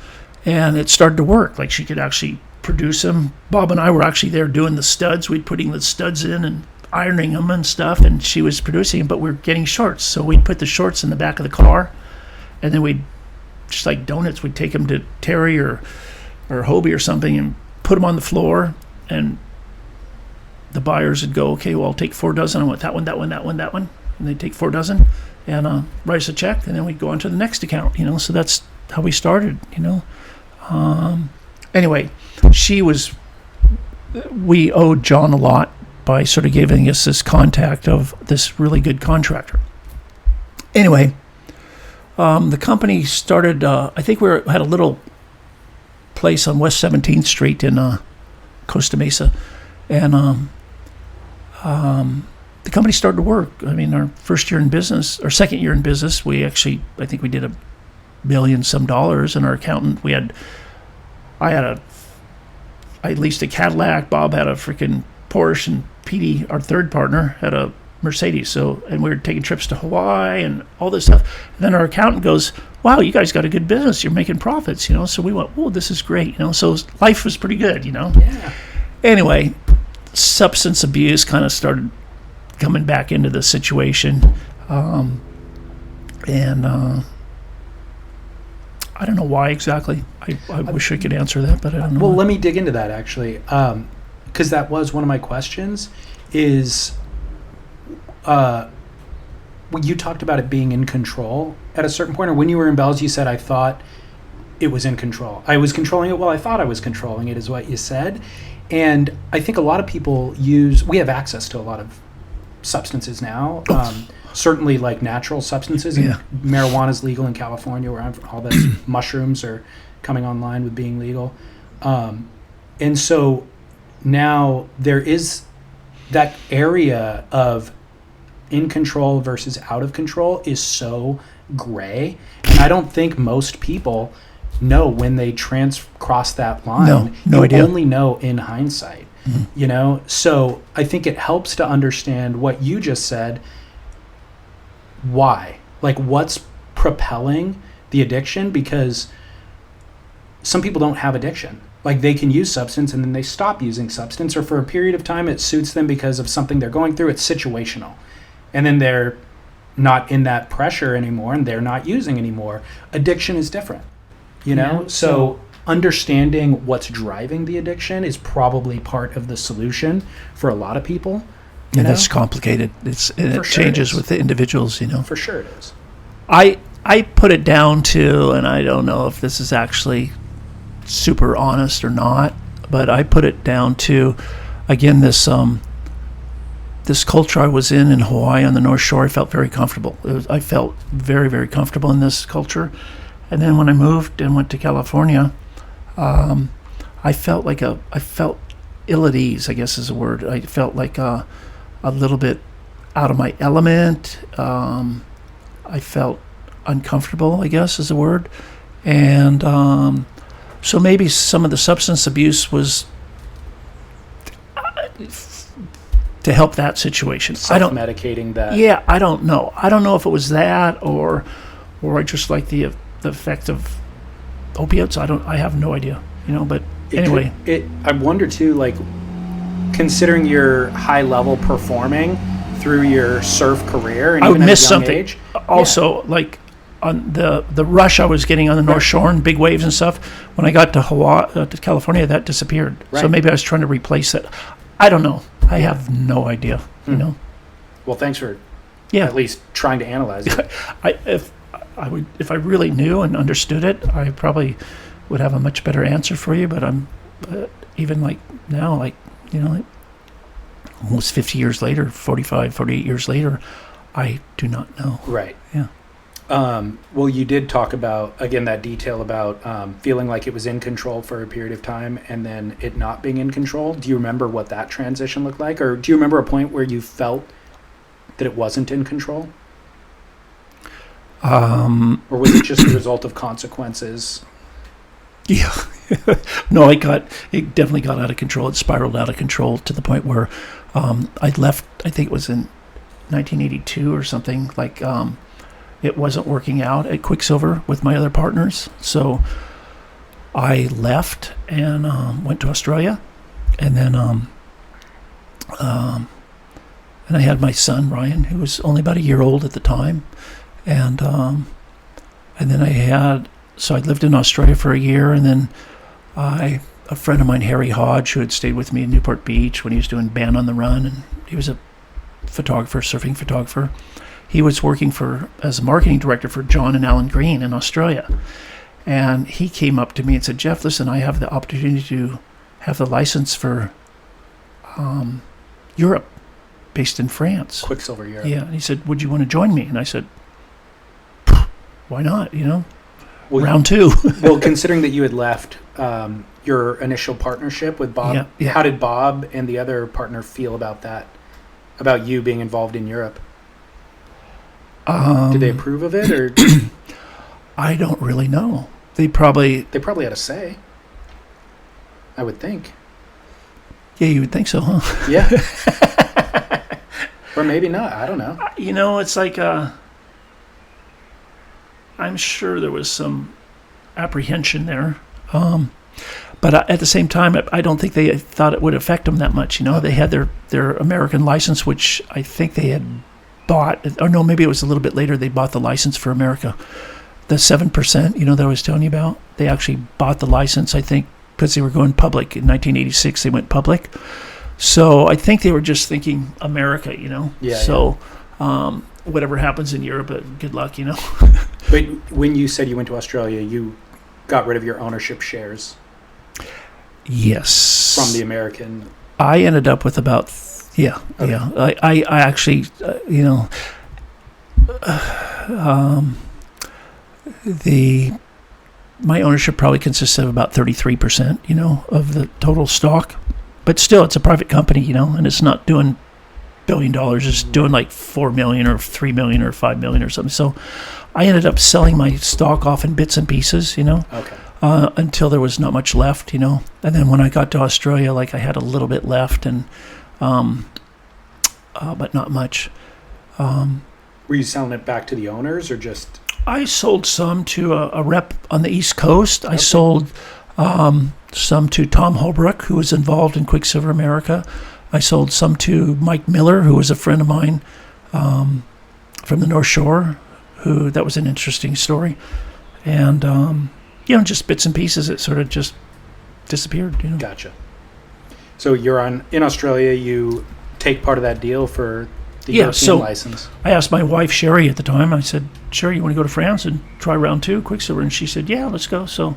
And it started to work. Like, she could actually produce them. Bob and I were actually there doing the studs. We'd putting the studs in and ironing them and stuff, and she was producing them, but we were getting shorts. So we'd put the shorts in the back of the car, and then we'd, just like donuts, we'd take them to Terry or Hobie or something and put them on the floor, and the buyers would go, okay, well, I'll take 4 dozen. I want that one, that one, that one, that one. And they'd take 4 dozen and write us a check, and then we'd go on to the next account, So that's how we started, Anyway, we owed John a lot by sort of giving us this contact of this really good contractor. Anyway, the company started, I think had a little place on West 17th Street in Costa Mesa, and the company started to work. Our first year in business, or second year in business, I think we did $1 million some, and our accountant, I had I leased a Cadillac, Bob had a freaking Porsche, and Petey, our third partner, had a Mercedes. And we were taking trips to Hawaii and all this stuff. And then our accountant goes, wow, you guys got a good business. You're making profits, So we went, whoa, this is great, So life was pretty good, Yeah. Anyway, substance abuse kind of started coming back into the situation. I don't know why exactly. I wish I could answer that, but I don't know. Well, let me dig into that, actually, because that was one of my questions, is when you talked about it being in control at a certain point, or when you were in Bell's, you said, I thought it was in control. I was controlling it. Well, I thought I was controlling it, is what you said. And I think a lot of people we have access to a lot of substances now. Certainly like natural substances. Yeah. Marijuana is legal in California, where all those mushrooms are coming online with being legal. And so now there is that area of in control versus out of control is so gray. And I don't think most people know when they cross that line. No you idea. only know in hindsight. You know, so I think it helps to understand what you just said. Why? Like, what's propelling the addiction? Because some people don't have addiction. Like, they can use substance and then they stop using substance, or for a period of time it suits them because of something they're going through. It's situational. And then they're not in that pressure anymore and they're not using anymore. Addiction is different, you know? Yeah. So understanding what's driving the addiction is probably part of the solution for a lot of people. And that's complicated. It changes with the individuals, you know. For sure it is. I put it down to, and I don't know if this is actually super honest or not, but I put it down to, again, this culture I was in Hawaii on the North Shore. I felt very comfortable. I felt very, very comfortable in this culture. And then when I moved and went to California, I felt ill at ease, I guess is a word. I felt like a little bit out of my element. I felt uncomfortable, I guess is a word. And so maybe some of the substance abuse was to help that situation. Self-medicating that. Yeah, I don't know. I don't know if it was that or I just like the effect of opiates. I have no idea, you know, but anyway. I wonder too, like, considering your high level performing through your surf career and I would even at miss a young something. age. Also, like on the rush I was getting on the North Shore and big waves and stuff, when I got to Hawaii, to California, that disappeared. Right. So maybe I was trying to replace it. I don't know. I have no idea, you know. Well, thanks for Yeah. at least trying to analyze it. If I really knew and understood it, I probably would have a much better answer for you. But even like now, like, you know, like almost 50 years later, 48 years later, I do not know. Right. Yeah. Well, you did talk about, again, that detail about feeling like it was in control for a period of time and then it not being in control. Do you remember what that transition looked like? Or do you remember a point where you felt that it wasn't in control? Or was it just a result of consequences? Yeah. No, it definitely got out of control. It spiraled out of control to the point where I left, I think it was in 1982 or something, like it wasn't working out at Quicksilver with my other partners. So I left and went to Australia. And then and I had my son, Ryan, who was only about a year old at the time. And then so I lived in Australia for a year, and then a friend of mine, Harry Hodge, who had stayed with me in Newport Beach when he was doing Band on the Run, and he was a photographer, surfing photographer. He was working as a marketing director for John and Alan Green in Australia. And he came up to me and said, "Jeff, listen, I have the opportunity to have the license for Europe, based in France. Quicksilver Europe. Yeah." And he said, "Would you want to join me?" And I said, "Why not, you know?" Well, round two. Well, considering that you had left your initial partnership with Bob, Yeah. How did Bob and the other partner feel about that, about you being involved in Europe? Did they approve of it, or? I don't really know. They probably had a say, I would think. Yeah, you would think so, huh? Yeah. Or maybe not. I don't know. You know, it's like I'm sure there was some apprehension there. But at the same time, I don't think they thought it would affect them that much. You know, they had their American license, which I think they had bought. Or no, maybe it was a little bit later they bought the license for America. The 7%, you know, that I was telling you about, they actually bought the license, I think, because they were going public. In 1986, they went public. So I think they were just thinking America, you know. Yeah. So whatever happens in Europe, good luck, you know. But when you said you went to Australia, you got rid of your ownership shares. Yes. From the American. I ended up with about, yeah. I actually, you know, my ownership probably consists of about 33%, you know, of the total stock. But still, it's a private company, you know, and it's not doing billion just doing like 4 million or 3 million or 5 million or something. So I ended up selling my stock off in bits and pieces, Okay. Until there was not much left, And then when I got to Australia, like I had a little bit left, and but not much. Were you selling it back to the owners or just? I sold some to a rep on the East Coast. I sold some to Tom Holbrook, who was involved in Quicksilver America. I sold some to Mike Miller, who was a friend of mine from the North Shore. That was an interesting story, and just bits and pieces. It sort of just disappeared. Gotcha. So you're in Australia. You take part of that deal for the European license. I asked my wife Sherry at the time. I said, "Sherry, you want to go to France and try round 2 Quicksilver?" And she said, "Yeah, let's go." So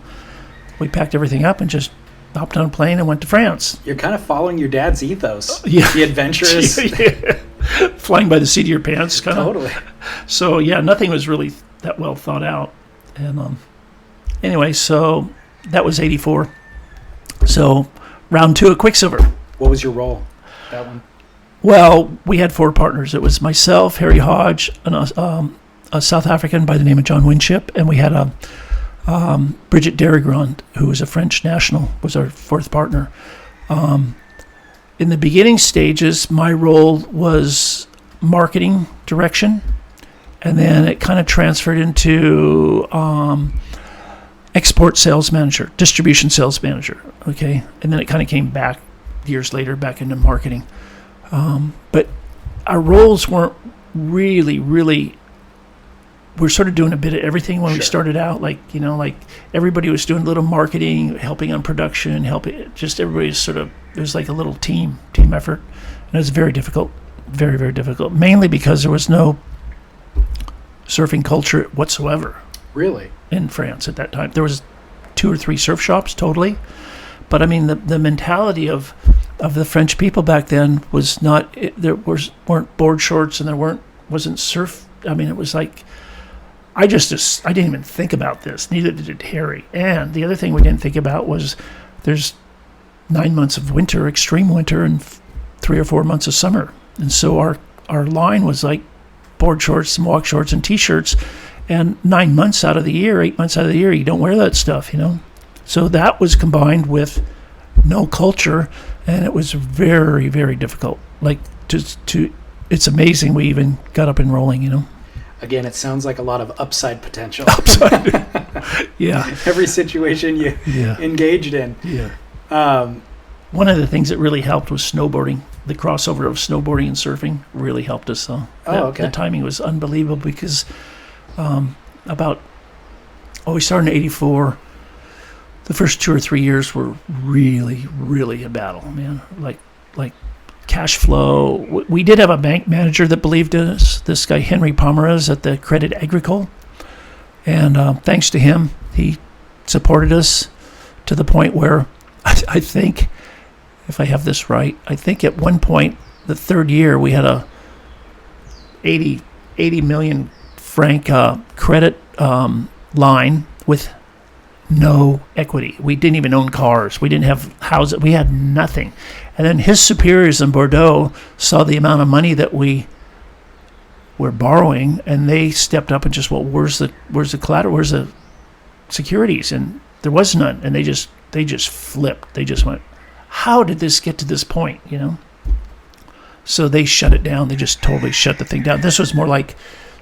we packed everything up and just hopped on a plane and went to France. You're kind of following your dad's ethos. Yeah. The adventurous. Yeah. Flying by the seat of your pants, kind of. Totally. So, yeah, nothing was really that well thought out. And anyway, so that was 84. So round 2 at Quicksilver. What was your role? That one? Well, we had 4 partners. It was myself, Harry Hodge, and a South African by the name of John Winship, and we had Bridget Derrigrand, who was a French national, was our 4th partner. In the beginning stages, my role was marketing direction, and then it kind of transferred into export sales manager, distribution sales manager, okay? And then it kind of came back years later, back into marketing. But our roles weren't really, we're sort of doing a bit of everything when we started out. Like everybody was doing a little marketing, helping on production, just everybody's sort of, it was like a little team effort. And it was very difficult, very, very difficult, mainly because there was no surfing culture whatsoever. Really? In France at that time. There was 2 or 3 surf shops totally. But I mean, the mentality of the French people back then was not, weren't board shorts, and wasn't surf. I mean, it was like, I didn't even think about this. Neither did Harry. And the other thing we didn't think about was there's 9 months of winter, extreme winter, and 3 or 4 months of summer. And so our line was like board shorts, some walk shorts, and T-shirts. And 9 months out of the year, 8 months out of the year, you don't wear that stuff, So that was combined with no culture, and it was very, very difficult. Like it's amazing we even got up and rolling, Again, it sounds like a lot of upside potential. Yeah. Every situation you engaged in. Yeah. One of the things that really helped was snowboarding. The crossover of snowboarding and surfing really helped us, though. Okay. The timing was unbelievable because we started in 84. The first 2 or 3 years were really, really a battle, man. Like cash flow. We did have a bank manager that believed in us. This guy, Henry Pomeroz at the Credit Agricole. And thanks to him, he supported us to the point where I think, if I have this right, I think at one point, the 3rd year, we had a 80 million franc credit line with no equity. We didn't even own cars. We didn't have houses. We had nothing. And then his superiors in Bordeaux saw the amount of money that we were borrowing, and they stepped up and just, well, where's the collateral? Where's the securities? And there was none. And they just flipped. They just went, how did this get to this point? So they shut it down. They just totally shut the thing down. This was more like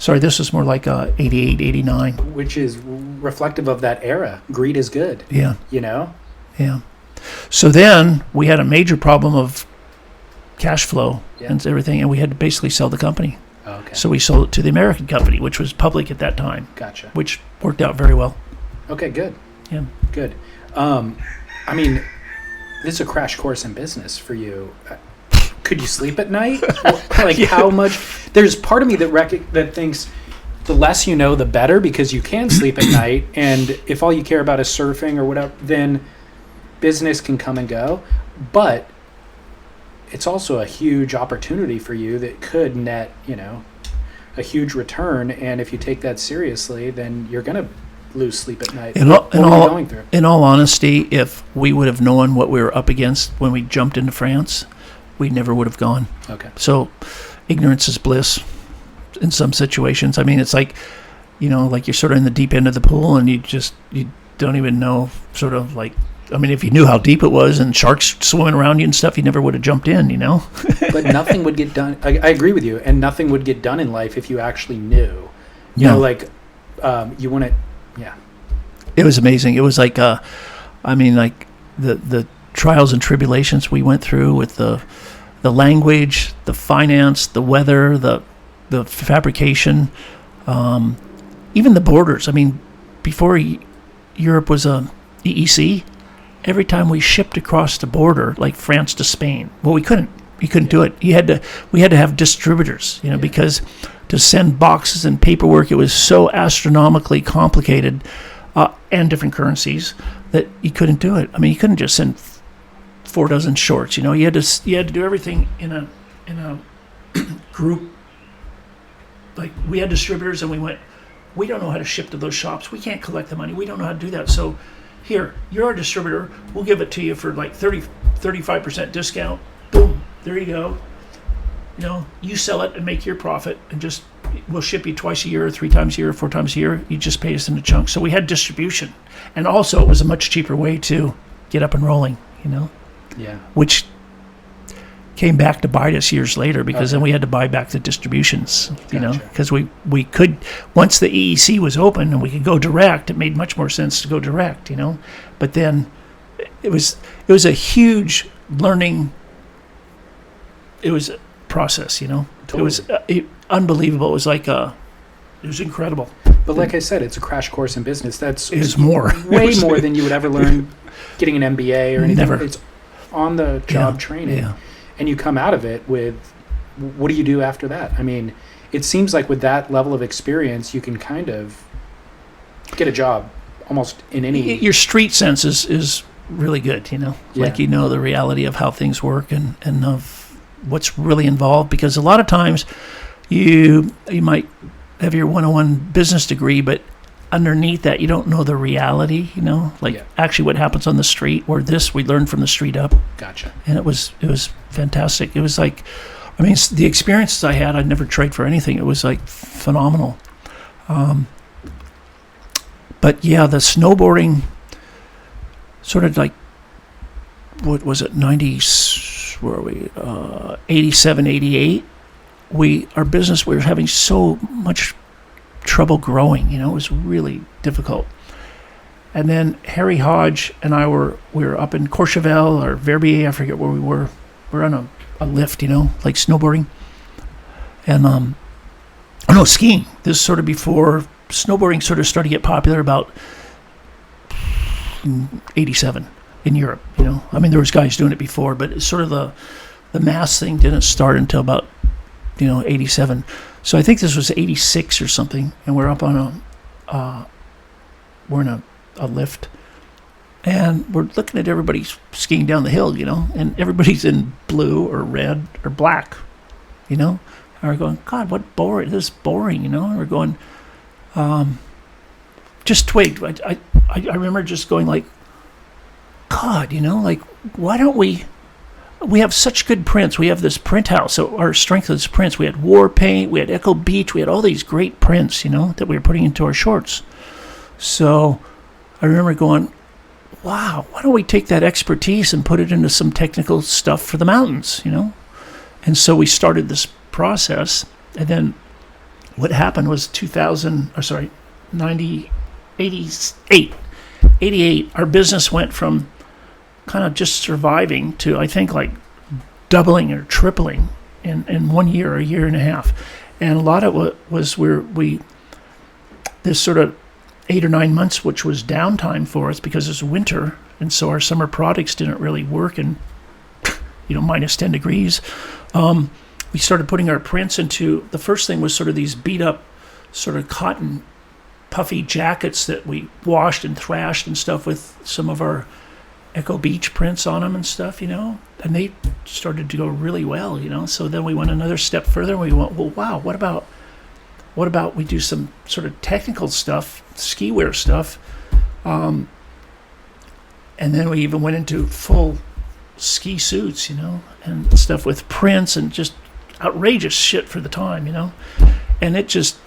88, 89. Which is reflective of that era. Greed is good. Yeah. Yeah. So then we had a major problem of cash flow and everything, and we had to basically sell the company. Okay. So we sold it to the American company, which was public at that time. Gotcha. Which worked out very well. Okay, good. Yeah. Good. I mean, this is a crash course in business for you. Could you sleep at night? How much? There's part of me that thinks the less you know, the better, because you can sleep at night. And if all you care about is surfing or whatever, then business can come and go. But it's also a huge opportunity for you that could net, a huge return. And if you take that seriously, then you're going to lose sleep at night. What are you going through? In all honesty, if we would have known what we were up against when we jumped into France, we never would have gone. Okay. So ignorance is bliss in some situations. I mean, it's like, like you're sort of in the deep end of the pool and you don't even know, sort of like, I mean, if you knew how deep it was and sharks swimming around you and stuff, you never would have jumped in, But nothing would get done. I agree with you. And nothing would get done in life if you actually knew. You know, like, you want to, yeah. It was amazing. It was like, like the trials and tribulations we went through with the language, the finance, the weather, the fabrication, even the borders. I mean, before Europe was a EEC, every time we shipped across the border, like France to Spain, well, we couldn't. You couldn't do it. We had to have distributors, because to send boxes and paperwork, it was so astronomically complicated, and different currencies, that you couldn't do it. I mean, you couldn't just send 4 dozen shorts. You had to do everything in a group. Like, we had distributors, and we don't know how to ship to those shops. We can't collect the money. We don't know how to do that. So, here, you're our distributor. We'll give it to you for like 35% discount. Boom, there you go. You sell it and make your profit, and we'll ship you twice a year, 3 times a year, 4 times a year. You just pay us in a chunk. So we had distribution, and also it was a much cheaper way to get up and rolling. Yeah. Which came back to bite us years later, because then we had to buy back the distributions. Because we could, once the EEC was open and we could go direct, it made much more sense to go direct. But then it was a huge learning. It was a process, Totally. It was unbelievable. It was like it was incredible. But like I said, it's a crash course in business. It's more. Way more than you would ever learn getting an MBA or anything. Never. It's on the job training. Yeah. And you come out of it with, what do you do after that? I mean, it seems like with that level of experience, you can kind of get a job almost in any... Your street sense is really good, Like, the reality of how things work and of what's really involved, because a lot of times you might have your 101 business degree, but underneath that you don't know the reality, actually what happens on the street, where we learned from the street up. Gotcha. And it was fantastic. It was like, I mean, the experiences I had, I'd never trade for anything. It was like phenomenal. But yeah, the snowboarding sort of like, what was it, 90s, where are we, 87, 88, our business, we were having so much trouble growing, it was really difficult. And then Harry Hodge and I we were up in Courchevel or Verbier, I forget where we were. We're on a lift, like snowboarding. And, skiing. This is sort of before snowboarding sort of started to get popular, about 87 in Europe, I mean, there was guys doing it before, but it's sort of the mass thing didn't start until about, 87. So I think this was 86 or something, and we're up on we're in a lift, and we're looking at everybody skiing down the hill, and everybody's in blue or red or black, and we're going, God, what boring, this is boring, and we're going, just twigged. I remember just going like, God, like, why don't we have such good prints. We have this print house, so our strength is prints. We had War Paint, we had Echo Beach, we had all these great prints, that we were putting into our shorts. So I remember going, wow, why don't we take that expertise and put it into some technical stuff for the mountains, And so we started this process, and then what happened was 88, our business went from kind of just surviving to, I think, like doubling or tripling in 1 year, a year and a half. And a lot of it was this sort of 8 or 9 months, which was downtime for us because it was winter, and so our summer products didn't really work in, minus 10 degrees. We started putting our prints into, the first thing was sort of these beat up sort of cotton puffy jackets that we washed and thrashed and stuff with some of our Echo Beach prints on them and stuff, and they started to go really well, So then we went another step further, and we went, well, wow, what about we do some sort of technical stuff, ski wear stuff, and then we even went into full ski suits, and stuff with prints and just outrageous shit for the time, and it just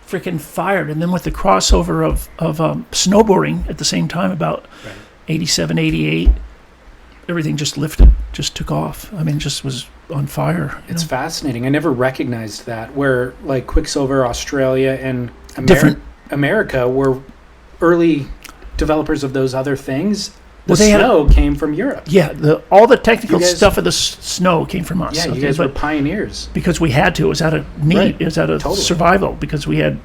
freaking fired. And then with the crossover of snowboarding at the same time, about 87, 88, everything just lifted, just took off. I mean, just was on fire. It's fascinating. I never recognized that, where like Quiksilver Australia and America were early developers of those other things. The snow came from Europe. Yeah, all the technical stuff of the snow came from us. Yeah, you guys were pioneers. Because we had to. It was out of need. Right. It was out of survival. Because we had,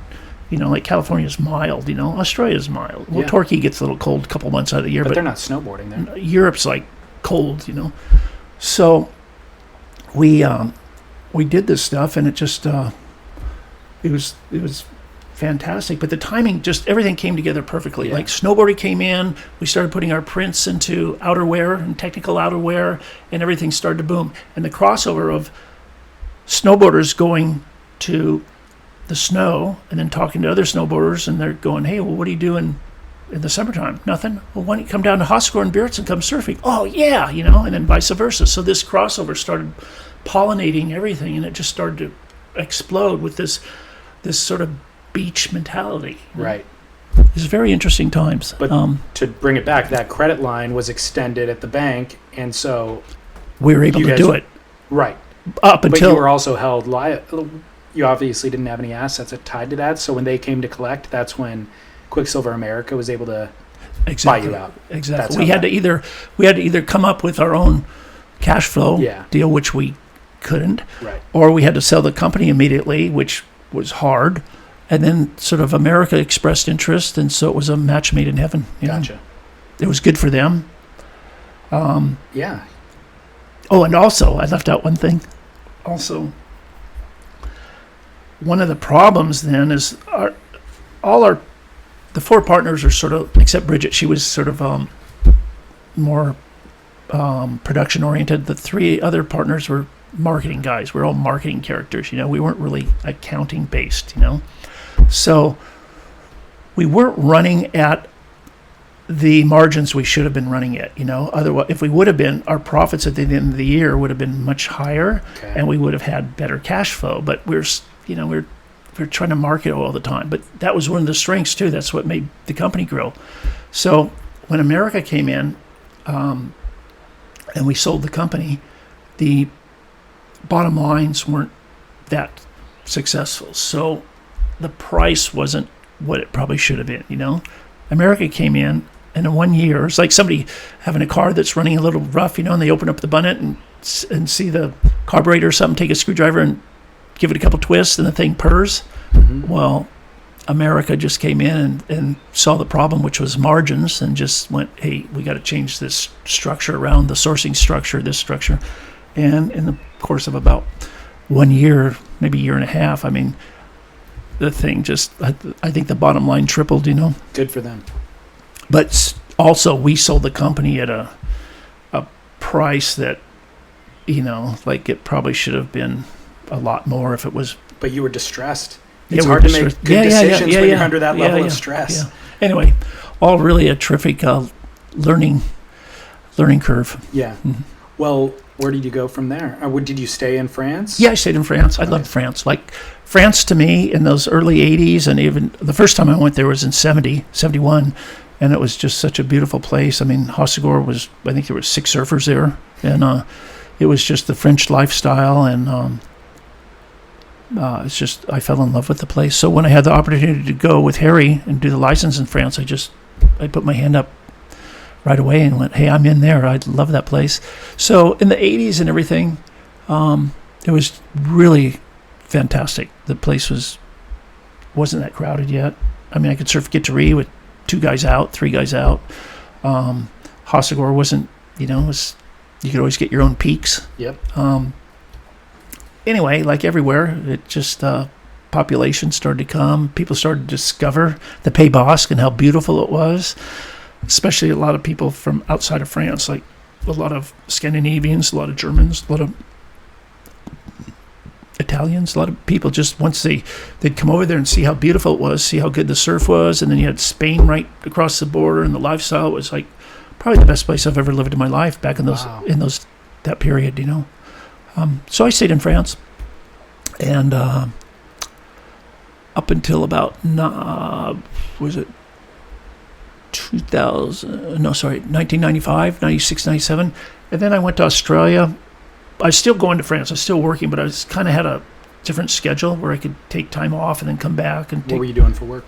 like California's mild, Australia's mild. Well, Torquay gets a little cold a couple months out of the year. But they're not snowboarding there. Europe's like cold, So we did this stuff, and it just, it was fantastic. But the timing, just everything came together perfectly. Like snowboarding came in, we started putting our prints into outerwear and technical outerwear, and everything started to boom. And the crossover of snowboarders going to the snow and then talking to other snowboarders, and they're going, hey, well, what do you do in the summertime? Nothing. Well, why don't you come down to Hossegor and Biarritz and come surfing? Oh yeah, and then vice versa. So this crossover started pollinating everything, and it just started to explode with this sort of beach mentality. Right. It's very interesting times. But to bring it back, that credit line was extended at the bank, and so we were able to do it. Right. Up until. But you were also held liable. You obviously didn't have any assets that tied to that, so when they came to collect, that's when Quiksilver America was able to buy you out. Exactly. We had to either come up with our own cash flow deal, which we couldn't, or we had to sell the company immediately, which was hard. And then sort of America expressed interest, and so it was a match made in heaven. Gotcha. It was good for them. Yeah. Oh, and also, I left out one thing. Also, one of the problems then is the four partners are sort of, except Bridget, she was sort of more production oriented. The three other partners were marketing guys. We're all marketing characters. We weren't really accounting based. So we weren't running at the margins we should have been running at. Otherwise, if we would have been, our profits at the end of the year would have been much higher, and we would have had better cash flow. But we're trying to market all the time. But that was one of the strengths too. That's what made the company grow. So when America came in, and we sold the company, the bottom lines weren't that successful. So the price wasn't what it probably should have been. America came in, and in 1 year, it's like somebody having a car that's running a little rough, and they open up the bonnet and see the carburetor or something, take a screwdriver and give it a couple twists, and the thing purrs. Mm-hmm. Well, America just came in and saw the problem, which was margins, and just went, hey, we got to change this structure around, the sourcing structure, this structure. And in the course of about 1 year, maybe a year and a half, the thing just, I think the bottom line tripled, Good for them. But also, we sold the company at a price that, like it probably should have been a lot more if it was. But you were distressed. It's hard to make good decisions when you're under that level of stress. Yeah. Anyway, all really a terrific learning curve. Yeah. Mm-hmm. Well, where did you go from there? Did you stay in France? Yeah, I stayed in France. I loved France. Like, France to me in those early 80s, and even the first time I went there was in 71, and it was just such a beautiful place. Hossegor was, I think there were 6 surfers there, and it was just the French lifestyle, and it's just, I fell in love with the place. So when I had the opportunity to go with Harry and do the license in France, I put my hand up right away and went, hey, I'm in there. I love that place. So in the 80s and everything, it was really fantastic. The place wasn't that crowded yet. I could surf Guitaree with 2 guys out, 3 guys out. Hossegor wasn't, you could always get your own peaks. Yep. Anyway, like everywhere, it just population started to come. People started to discover the Pays Basque and how beautiful it was. Especially a lot of people from outside of France, like a lot of Scandinavians, a lot of Germans, a lot of Italians, a lot of people just once they'd come over there and see how beautiful it was, see how good the surf was, and then you had Spain right across the border, and the lifestyle was like probably the best place I've ever lived in my life back in that period, So I stayed in France, and up until about 1995, 96, 97, and then I went to Australia. I was still going to France. I was still working, but I was kind of had a different schedule where I could take time off and then come back. And what were you doing for work?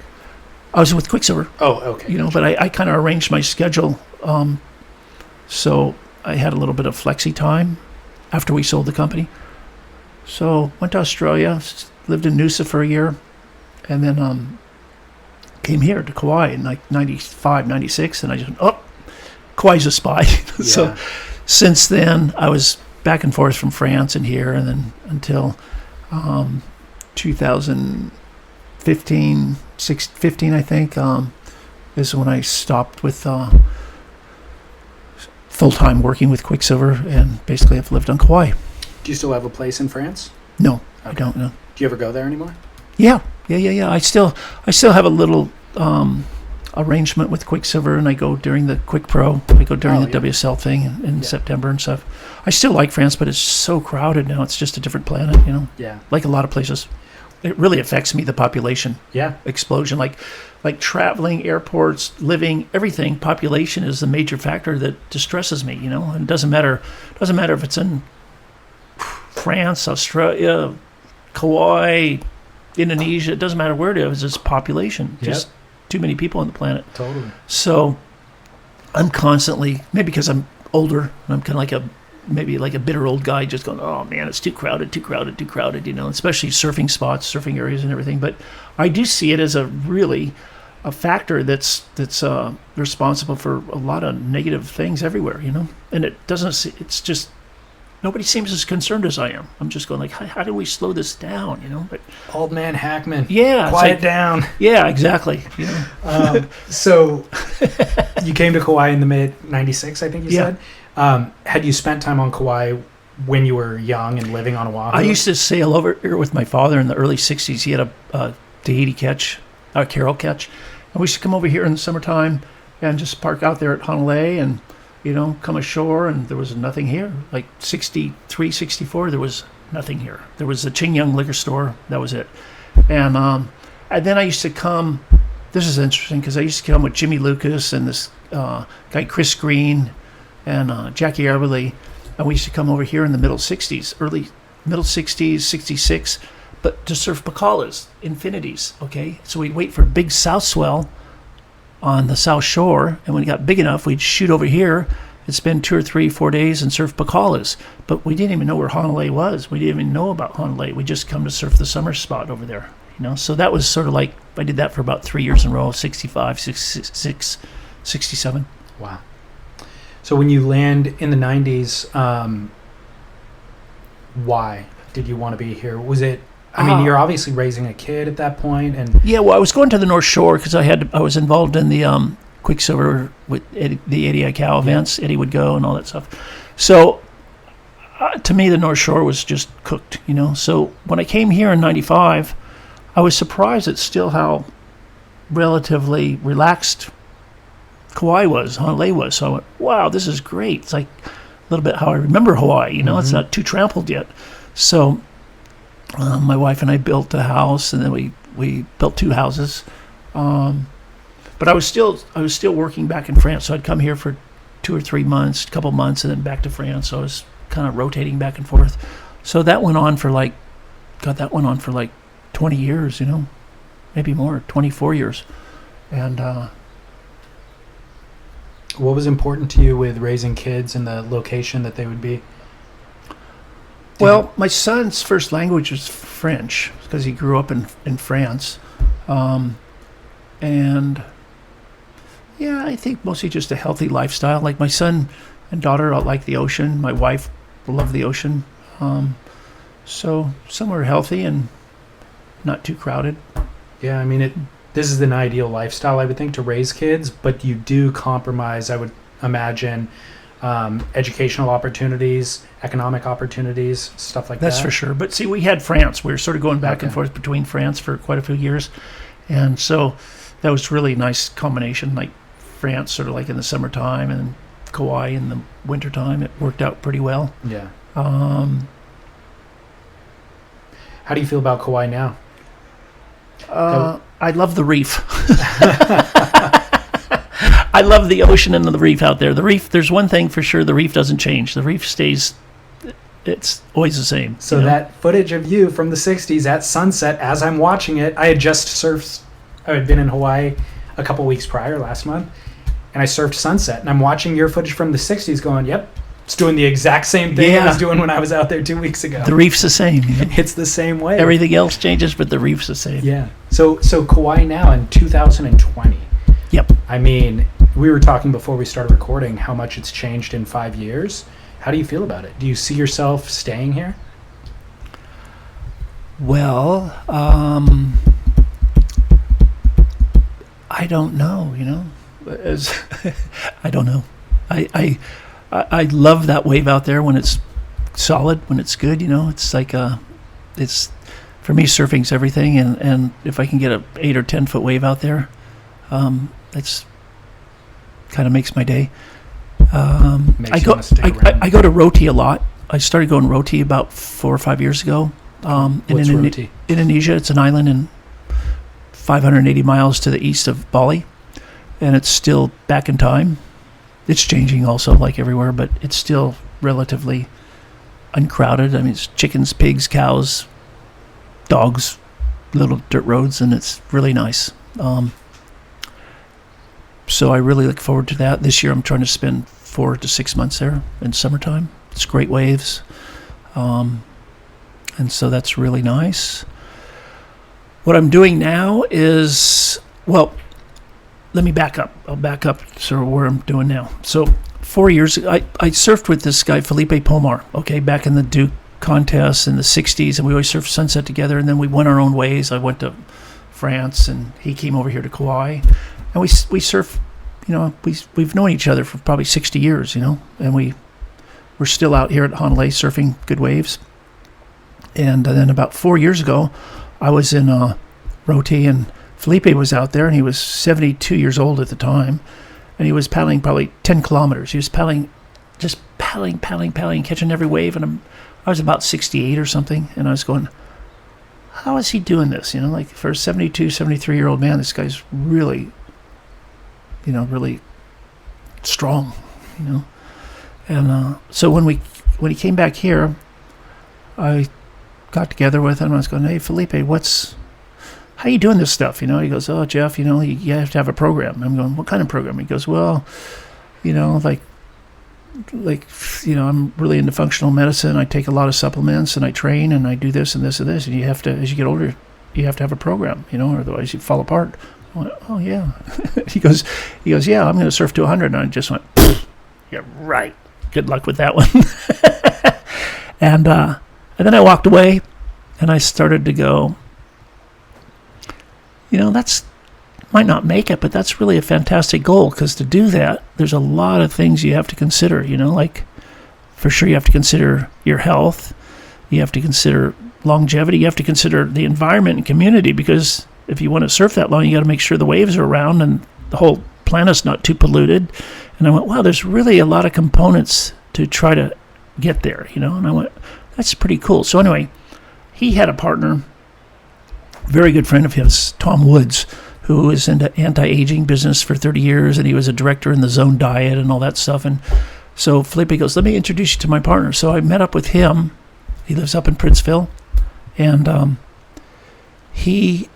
I was with Quicksilver. Oh, okay. But I kind of arranged my schedule, so I had a little bit of flexi time after we sold the company. So went to Australia, lived in Noosa for a year, and then came here to Kauai in like 95, 96, and I just Kauai's a spy. So since then, I was back and forth from France and here, and then until 2015, 15, I think, is when I stopped with full-time working with Quicksilver, and basically I've lived on Kauai. Do you still have a place in France? No, okay. I don't know. Do you ever go there anymore? Yeah. I still have a little arrangement with Quicksilver, and I go during the Quick Pro. I go during the WSL thing in September and stuff. I still like France, but it's so crowded now. It's just a different planet, Yeah. Like a lot of places. It really affects me, the population explosion. Like traveling, airports, living, everything. Population is the major factor that distresses me, And it doesn't matter if it's in France, Australia, Kauai, Indonesia. It doesn't matter where it is. It's population. Just too many people on the planet. Totally. So I'm constantly, maybe because I'm older, and I'm kind of like maybe like a bitter old guy just going, oh man, it's too crowded, especially surfing spots, surfing areas and everything. But I do see it as a factor that's responsible for a lot of negative things everywhere, And it's just, nobody seems as concerned as I am. I'm just going like, how do we slow this down, But old man Hakman. Yeah. Quiet down. Yeah, exactly. So you came to Kauai in the mid-96, I think you said. Had you spent time on Kauai when you were young and living on Oahu? I used to sail over here with my father in the early 60s. He had a Tahiti ketch, a Carol ketch. And we used to come over here in the summertime and just park out there at Honolulu and, come ashore, and there was nothing here. Like 63, 64, there was nothing here. There was the Ching Young liquor store. That was it. And then I used to come, this is interesting, because I used to come with Jimmy Lucas and this guy Chris Green and Jackie Arberly, and we used to come over here in the early middle 60s, 66, but to surf Pacalas, infinities, okay? So we'd wait for a big south swell on the south shore, and when it got big enough, we'd shoot over here and spend 2 or 3, 4 days and surf Pacalas. But we didn't even know where Honolulu was. We didn't even know about Honolulu. We just come to surf the summer spot over there, So that was sort of like, I did that for about 3 years in a row, 65, 66, 67. Wow. So when you land in the 90s, why did you want to be here? Was it, you're obviously raising a kid at that point, and yeah, well, I was going to the North Shore because I was involved in the Quicksilver with the Eddie Aikau events. Eddie would go and all that stuff. So to me, the North Shore was just cooked, So when I came here in 95, I was surprised at still how relatively relaxed Honolulu was. So I went, wow, this is great. It's like a little bit how I remember Hawaii, It's not too trampled yet. So my wife and I built a house, and then we built 2 houses. But I was still working back in France. So I'd come here for 2 or 3 months, a couple months, and then back to France. So I was kind of rotating back and forth. So that went on for like 20 years, maybe more, 24 years. And what was important to you with raising kids and the location that they would be? Well, my son's first language was French because he grew up in France. And yeah, I think mostly just a healthy lifestyle. Like my son and daughter like the ocean. My wife loved the ocean. So somewhere healthy and not too crowded. Yeah, this is an ideal lifestyle, I would think, to raise kids, but you do compromise, I would imagine, educational opportunities, economic opportunities, stuff like that. That's for sure. But see, we had France. We were sort of going back and forth between France for quite a few years. And so that was really a nice combination, like France sort of like in the summertime and Kauai in the wintertime. It worked out pretty well. Yeah. How do you feel about Kauai now? I love the reef. I love the ocean and the reef out there. The reef, there's one thing for sure, the reef doesn't change. The reef stays, it's always the same. So that footage of you from the 60s at sunset, as I'm watching it, I had been in Hawaii a couple weeks prior, last month, and I surfed sunset, and I'm watching your footage from the 60s going, yep, it's doing the exact same thing I was doing when I was out there 2 weeks ago. The reef's the same. It's the same way. Everything else changes, but the reef's the same. Yeah. So Kauai now in 2020. Yep. I mean, we were talking before we started recording how much it's changed in 5 years. How do you feel about it? Do you see yourself staying here? Well, I don't know, I don't know. I love that wave out there when it's solid, when it's good, It's like it's for me, surfing's everything, and if I can get a 8 or 10 foot wave out there, that's kind of makes my day. I go to Roti a lot. I started going Roti about 4 or 5 years ago. What's Roti? Indonesia. It's an island in 580 miles to the east of Bali, and it's still back in time. It's changing also, like everywhere, but it's still relatively uncrowded. I mean, it's chickens, pigs, cows, dogs, little dirt roads, and it's really nice. So I really look forward to that. This year I'm trying to spend 4 to 6 months there in summertime. It's great waves. And so that's really nice. What I'm doing now is, well, let me back up. I'll back up sort of where I'm doing now. So 4 years ago, I surfed with this guy, Felipe Pomar, back in the Duke contests in the 60s, and we always surfed sunset together, and then we went our own ways. I went to France, and he came over here to Kauai. And we surf, we've known each other for probably 60 years, and we're still out here at Honolulu surfing good waves. And then about 4 years ago, I was in Roti, and Felipe was out there, and he was 72 years old at the time, and he was paddling probably 10 kilometers. He was paddling, catching every wave, and I was about 68 or something, and I was going, how is he doing this? Like for a 72, 73-year-old man, this guy's really, really strong, And so when he came back here, I got together with him. I was going, hey, Felipe, how you doing this stuff? He goes, oh, Jeff, you have to have a program. I'm going, what kind of program? He goes, well, like, I'm really into functional medicine. I take a lot of supplements, and I train, and I do this and this and this. And you have to, as you get older, you have to have a program, or otherwise you fall apart. I went, oh yeah. He goes, yeah, I'm going to surf to 100. And I just went, yeah, right. Good luck with that one. And then I walked away, and I started to go, that's might not make it, but that's really a fantastic goal, because to do that, there's a lot of things you have to consider, like for sure you have to consider your health, you have to consider longevity, you have to consider the environment and community, because if you want to surf that long, you got to make sure the waves are around and the whole planet's not too polluted. And I went, wow, there's really a lot of components to try to get there, and I went, that's pretty cool. So anyway, he had a partner, very good friend of his, Tom Woods, who was into anti-aging business for 30 years, and he was a director in the Zone Diet and all that stuff. And so Felipe goes, let me introduce you to my partner. So I met up with him. He lives up in Princeville, and he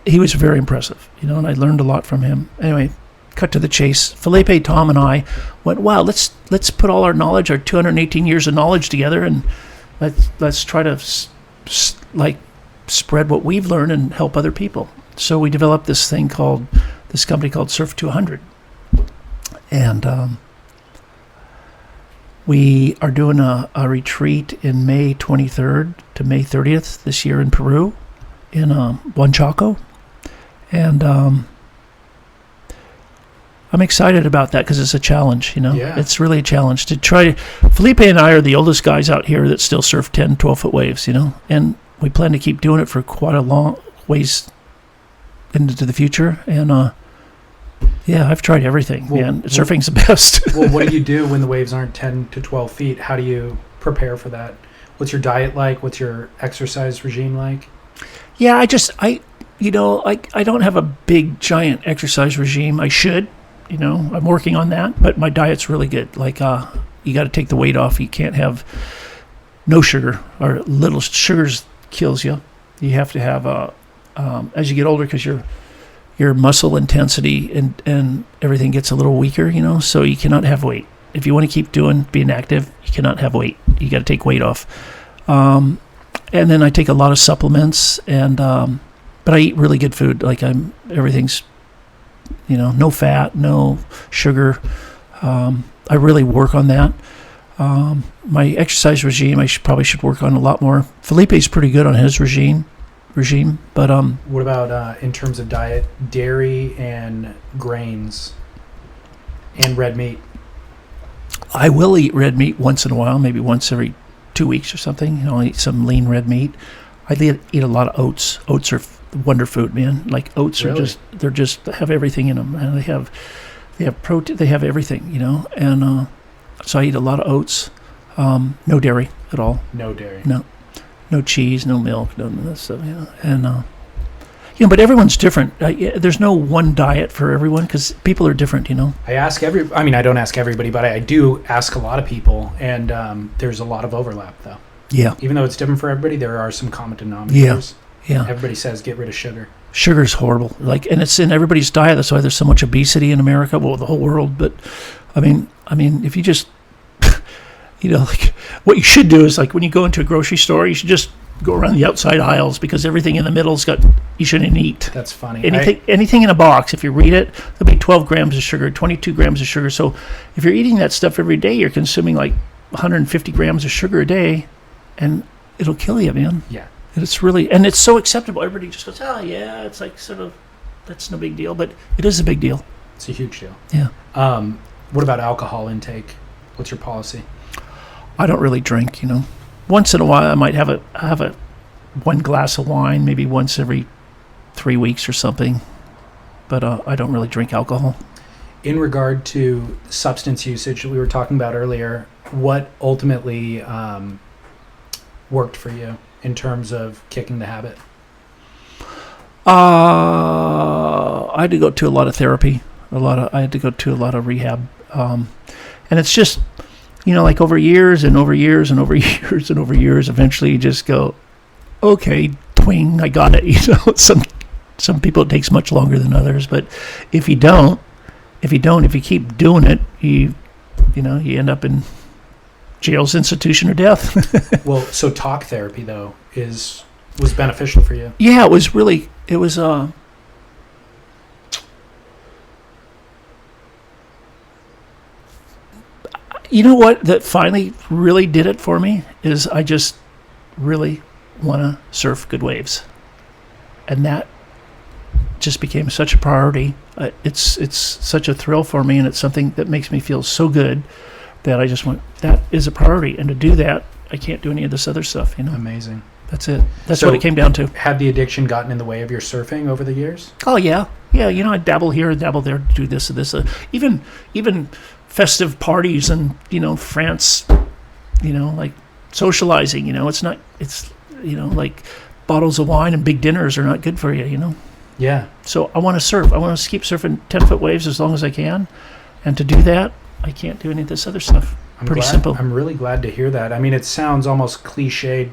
was very impressive, and I learned a lot from him. Anyway, cut to the chase. Felipe, Tom, and I went, wow, let's put all our knowledge, our 218 years of knowledge together, and let's try to spread what we've learned and help other people. So we developed this company called Surf 200, and we are doing a retreat in May 23rd to May 30th this year in Peru, in Huanchaco, and I'm excited about that because it's a challenge, Yeah. It's really a challenge to try. Felipe and I are the oldest guys out here that still surf 10, 12-foot waves, and we plan to keep doing it for quite a long ways into the future. And Yeah, I've tried everything, man. Surfing's the best. Well, what do you do when the waves aren't 10 to 12 feet? How do you prepare for that? What's your diet like? What's your exercise regime like? Yeah, I don't have a big, giant exercise regime. I should, I'm working on that, but my diet's really good. Like, you got to take the weight off. You can't have no sugar, or little sugars kills you. You have to have, as you get older, because your muscle intensity and everything gets a little weaker, so you cannot have weight. If you want to keep being active, you cannot have weight. You got to take weight off. And then I take a lot of supplements, but I eat really good food. Like everything's, no fat, no sugar. I really work on that. My exercise regime, I probably should work on a lot more. Felipe's pretty good on his regime, but what about in terms of diet? Dairy and grains and red meat. I will eat red meat once in a while, maybe once every 2 weeks or something. I'll eat some lean red meat. I eat a lot of oats. Oats are wonder food, man. Like oats Really? they have everything in them, and they have protein. They have everything, and so I eat a lot of oats. No dairy at all. No dairy. No cheese, no milk, none of that stuff. And but everyone's different. There's no one diet for everyone because people are different. I don't ask everybody, but I do ask a lot of people, and there's a lot of overlap, though. Yeah. Even though it's different for everybody, there are some common denominators. Yeah. Everybody says get rid of sugar. Sugar's horrible. And it's in everybody's diet. That's why there's so much obesity in America. Well, the whole world. But I mean, if you just, what you should do is when you go into a grocery store, you should just go around the outside aisles because everything in the middle's you shouldn't eat. That's funny. Anything in a box, if you read it, there'll be 12 grams of sugar, 22 grams of sugar. So if you're eating that stuff every day, you're consuming 150 grams of sugar a day, and it'll kill you, man. Yeah. And it's so acceptable. Everybody just goes, oh yeah, it's that's no big deal, but it is a big deal. It's a huge deal. Yeah. What about alcohol intake? What's your policy? I don't really drink, Once in a while, I might have a one glass of wine, maybe once every 3 weeks or something. But I don't really drink alcohol. In regard to substance usage that we were talking about earlier, what ultimately worked for you in terms of kicking the habit? I had to go to a lot of therapy. I had to go to a lot of rehab. And it's just, over years and over years and over years and over years, eventually you just go, okay, twing, I got it. Some people it takes much longer than others, but if you keep doing it, you end up in jail's institution or death. Well, so talk therapy though was beneficial for you. Yeah, it was. You know what that finally really did it for me is I just really want to surf good waves, and that just became such a priority. It's such a thrill for me, and it's something that makes me feel so good that I just went, that is a priority, and to do that, I can't do any of this other stuff. Amazing. That's it. That's what it came down to. Had the addiction gotten in the way of your surfing over the years? Oh yeah. I dabble here, dabble there, do this and this. Even festive parties and France, socializing. It's bottles of wine and big dinners are not good for you. Yeah. So I want to surf. I want to keep surfing 10-foot waves as long as I can, and to do that, I can't do any of this other stuff. Pretty simple. I'm really glad to hear that. I mean, it sounds almost cliched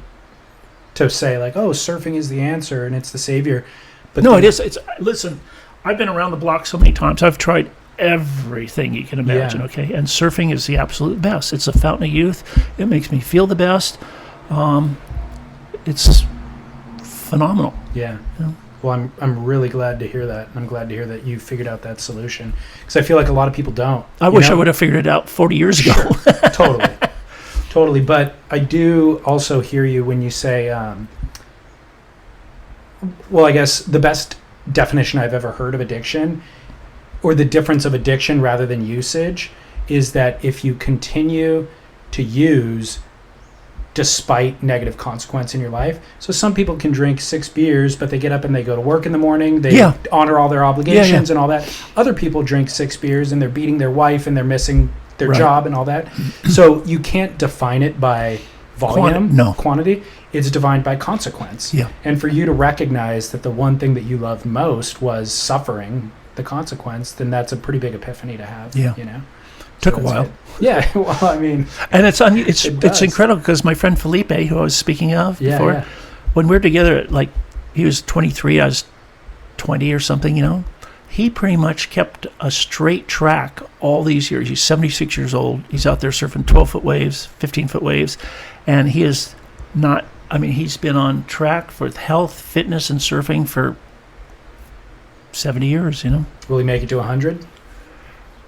to say surfing is the answer and it's the savior. But no, it is. Listen, I've been around the block so many times. I've tried everything you can imagine. Yeah. Okay, and surfing is the absolute best. It's a fountain of youth. It makes me feel the best. It's phenomenal. Yeah. Well, I'm really glad to hear that. I'm glad to hear that you figured out that solution, because I feel like a lot of people don't. I wish I would have figured it out 40 years ago. Sure. Totally. But I do also hear you when you say, I guess the best definition I've ever heard of addiction, or the difference of addiction rather than usage, is that if you continue to use, despite negative consequence in your life. So some people can drink 6 beers, but they get up and they go to work in the morning. They honor all their obligations and all that. Other people drink 6 beers and they're beating their wife and they're missing their job and all that. So you can't define it by volume, quantity. It's defined by consequence. Yeah. And for you to recognize that the one thing that you loved most was suffering the consequence, then that's a pretty big epiphany to have. Yeah. You know? Took a while. Yeah, well, I mean, and it's incredible because my friend Felipe, who I was speaking of before, when we were together, like he was 23, I was 20 or something, you know, he pretty much kept a straight track all these years. He's 76 years old. He's out there surfing 12-foot waves, 15-foot waves, and he is not. I mean, he's been on track for health, fitness, and surfing for 70 years. You know. Will he make it to 100?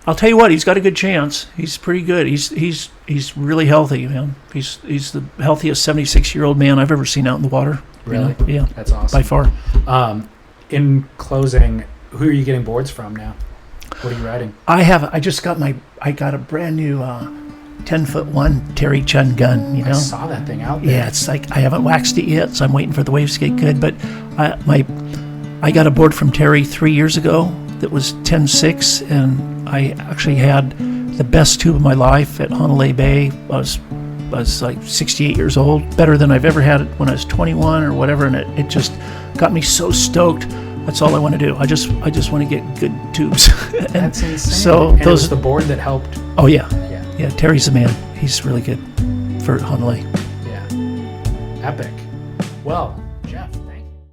I'll tell you what, he's got a good chance. He's pretty good. He's really healthy, man. He's the healthiest 76-year-old man I've ever seen out in the water. Really? You know? Yeah. That's awesome. By far. In closing, who are you getting boards from now? What are you riding? I got a brand new 10-foot one Terry Chun gun, you know. I saw that thing out there. Yeah, it's like I haven't waxed it yet, so I'm waiting for the waves to get good, but I got a board from Terry 3 years ago that was 10.6, and I actually had the best tube of my life at Honolulu Bay. I was like 68 years old, better than I've ever had it when I was 21 or whatever, and it just got me so stoked. That's all I want to do. I just want to get good tubes. That's insane. So and it was the board that helped. Oh yeah. Terry's the man. He's really good for Honolulu. Yeah, epic. Well,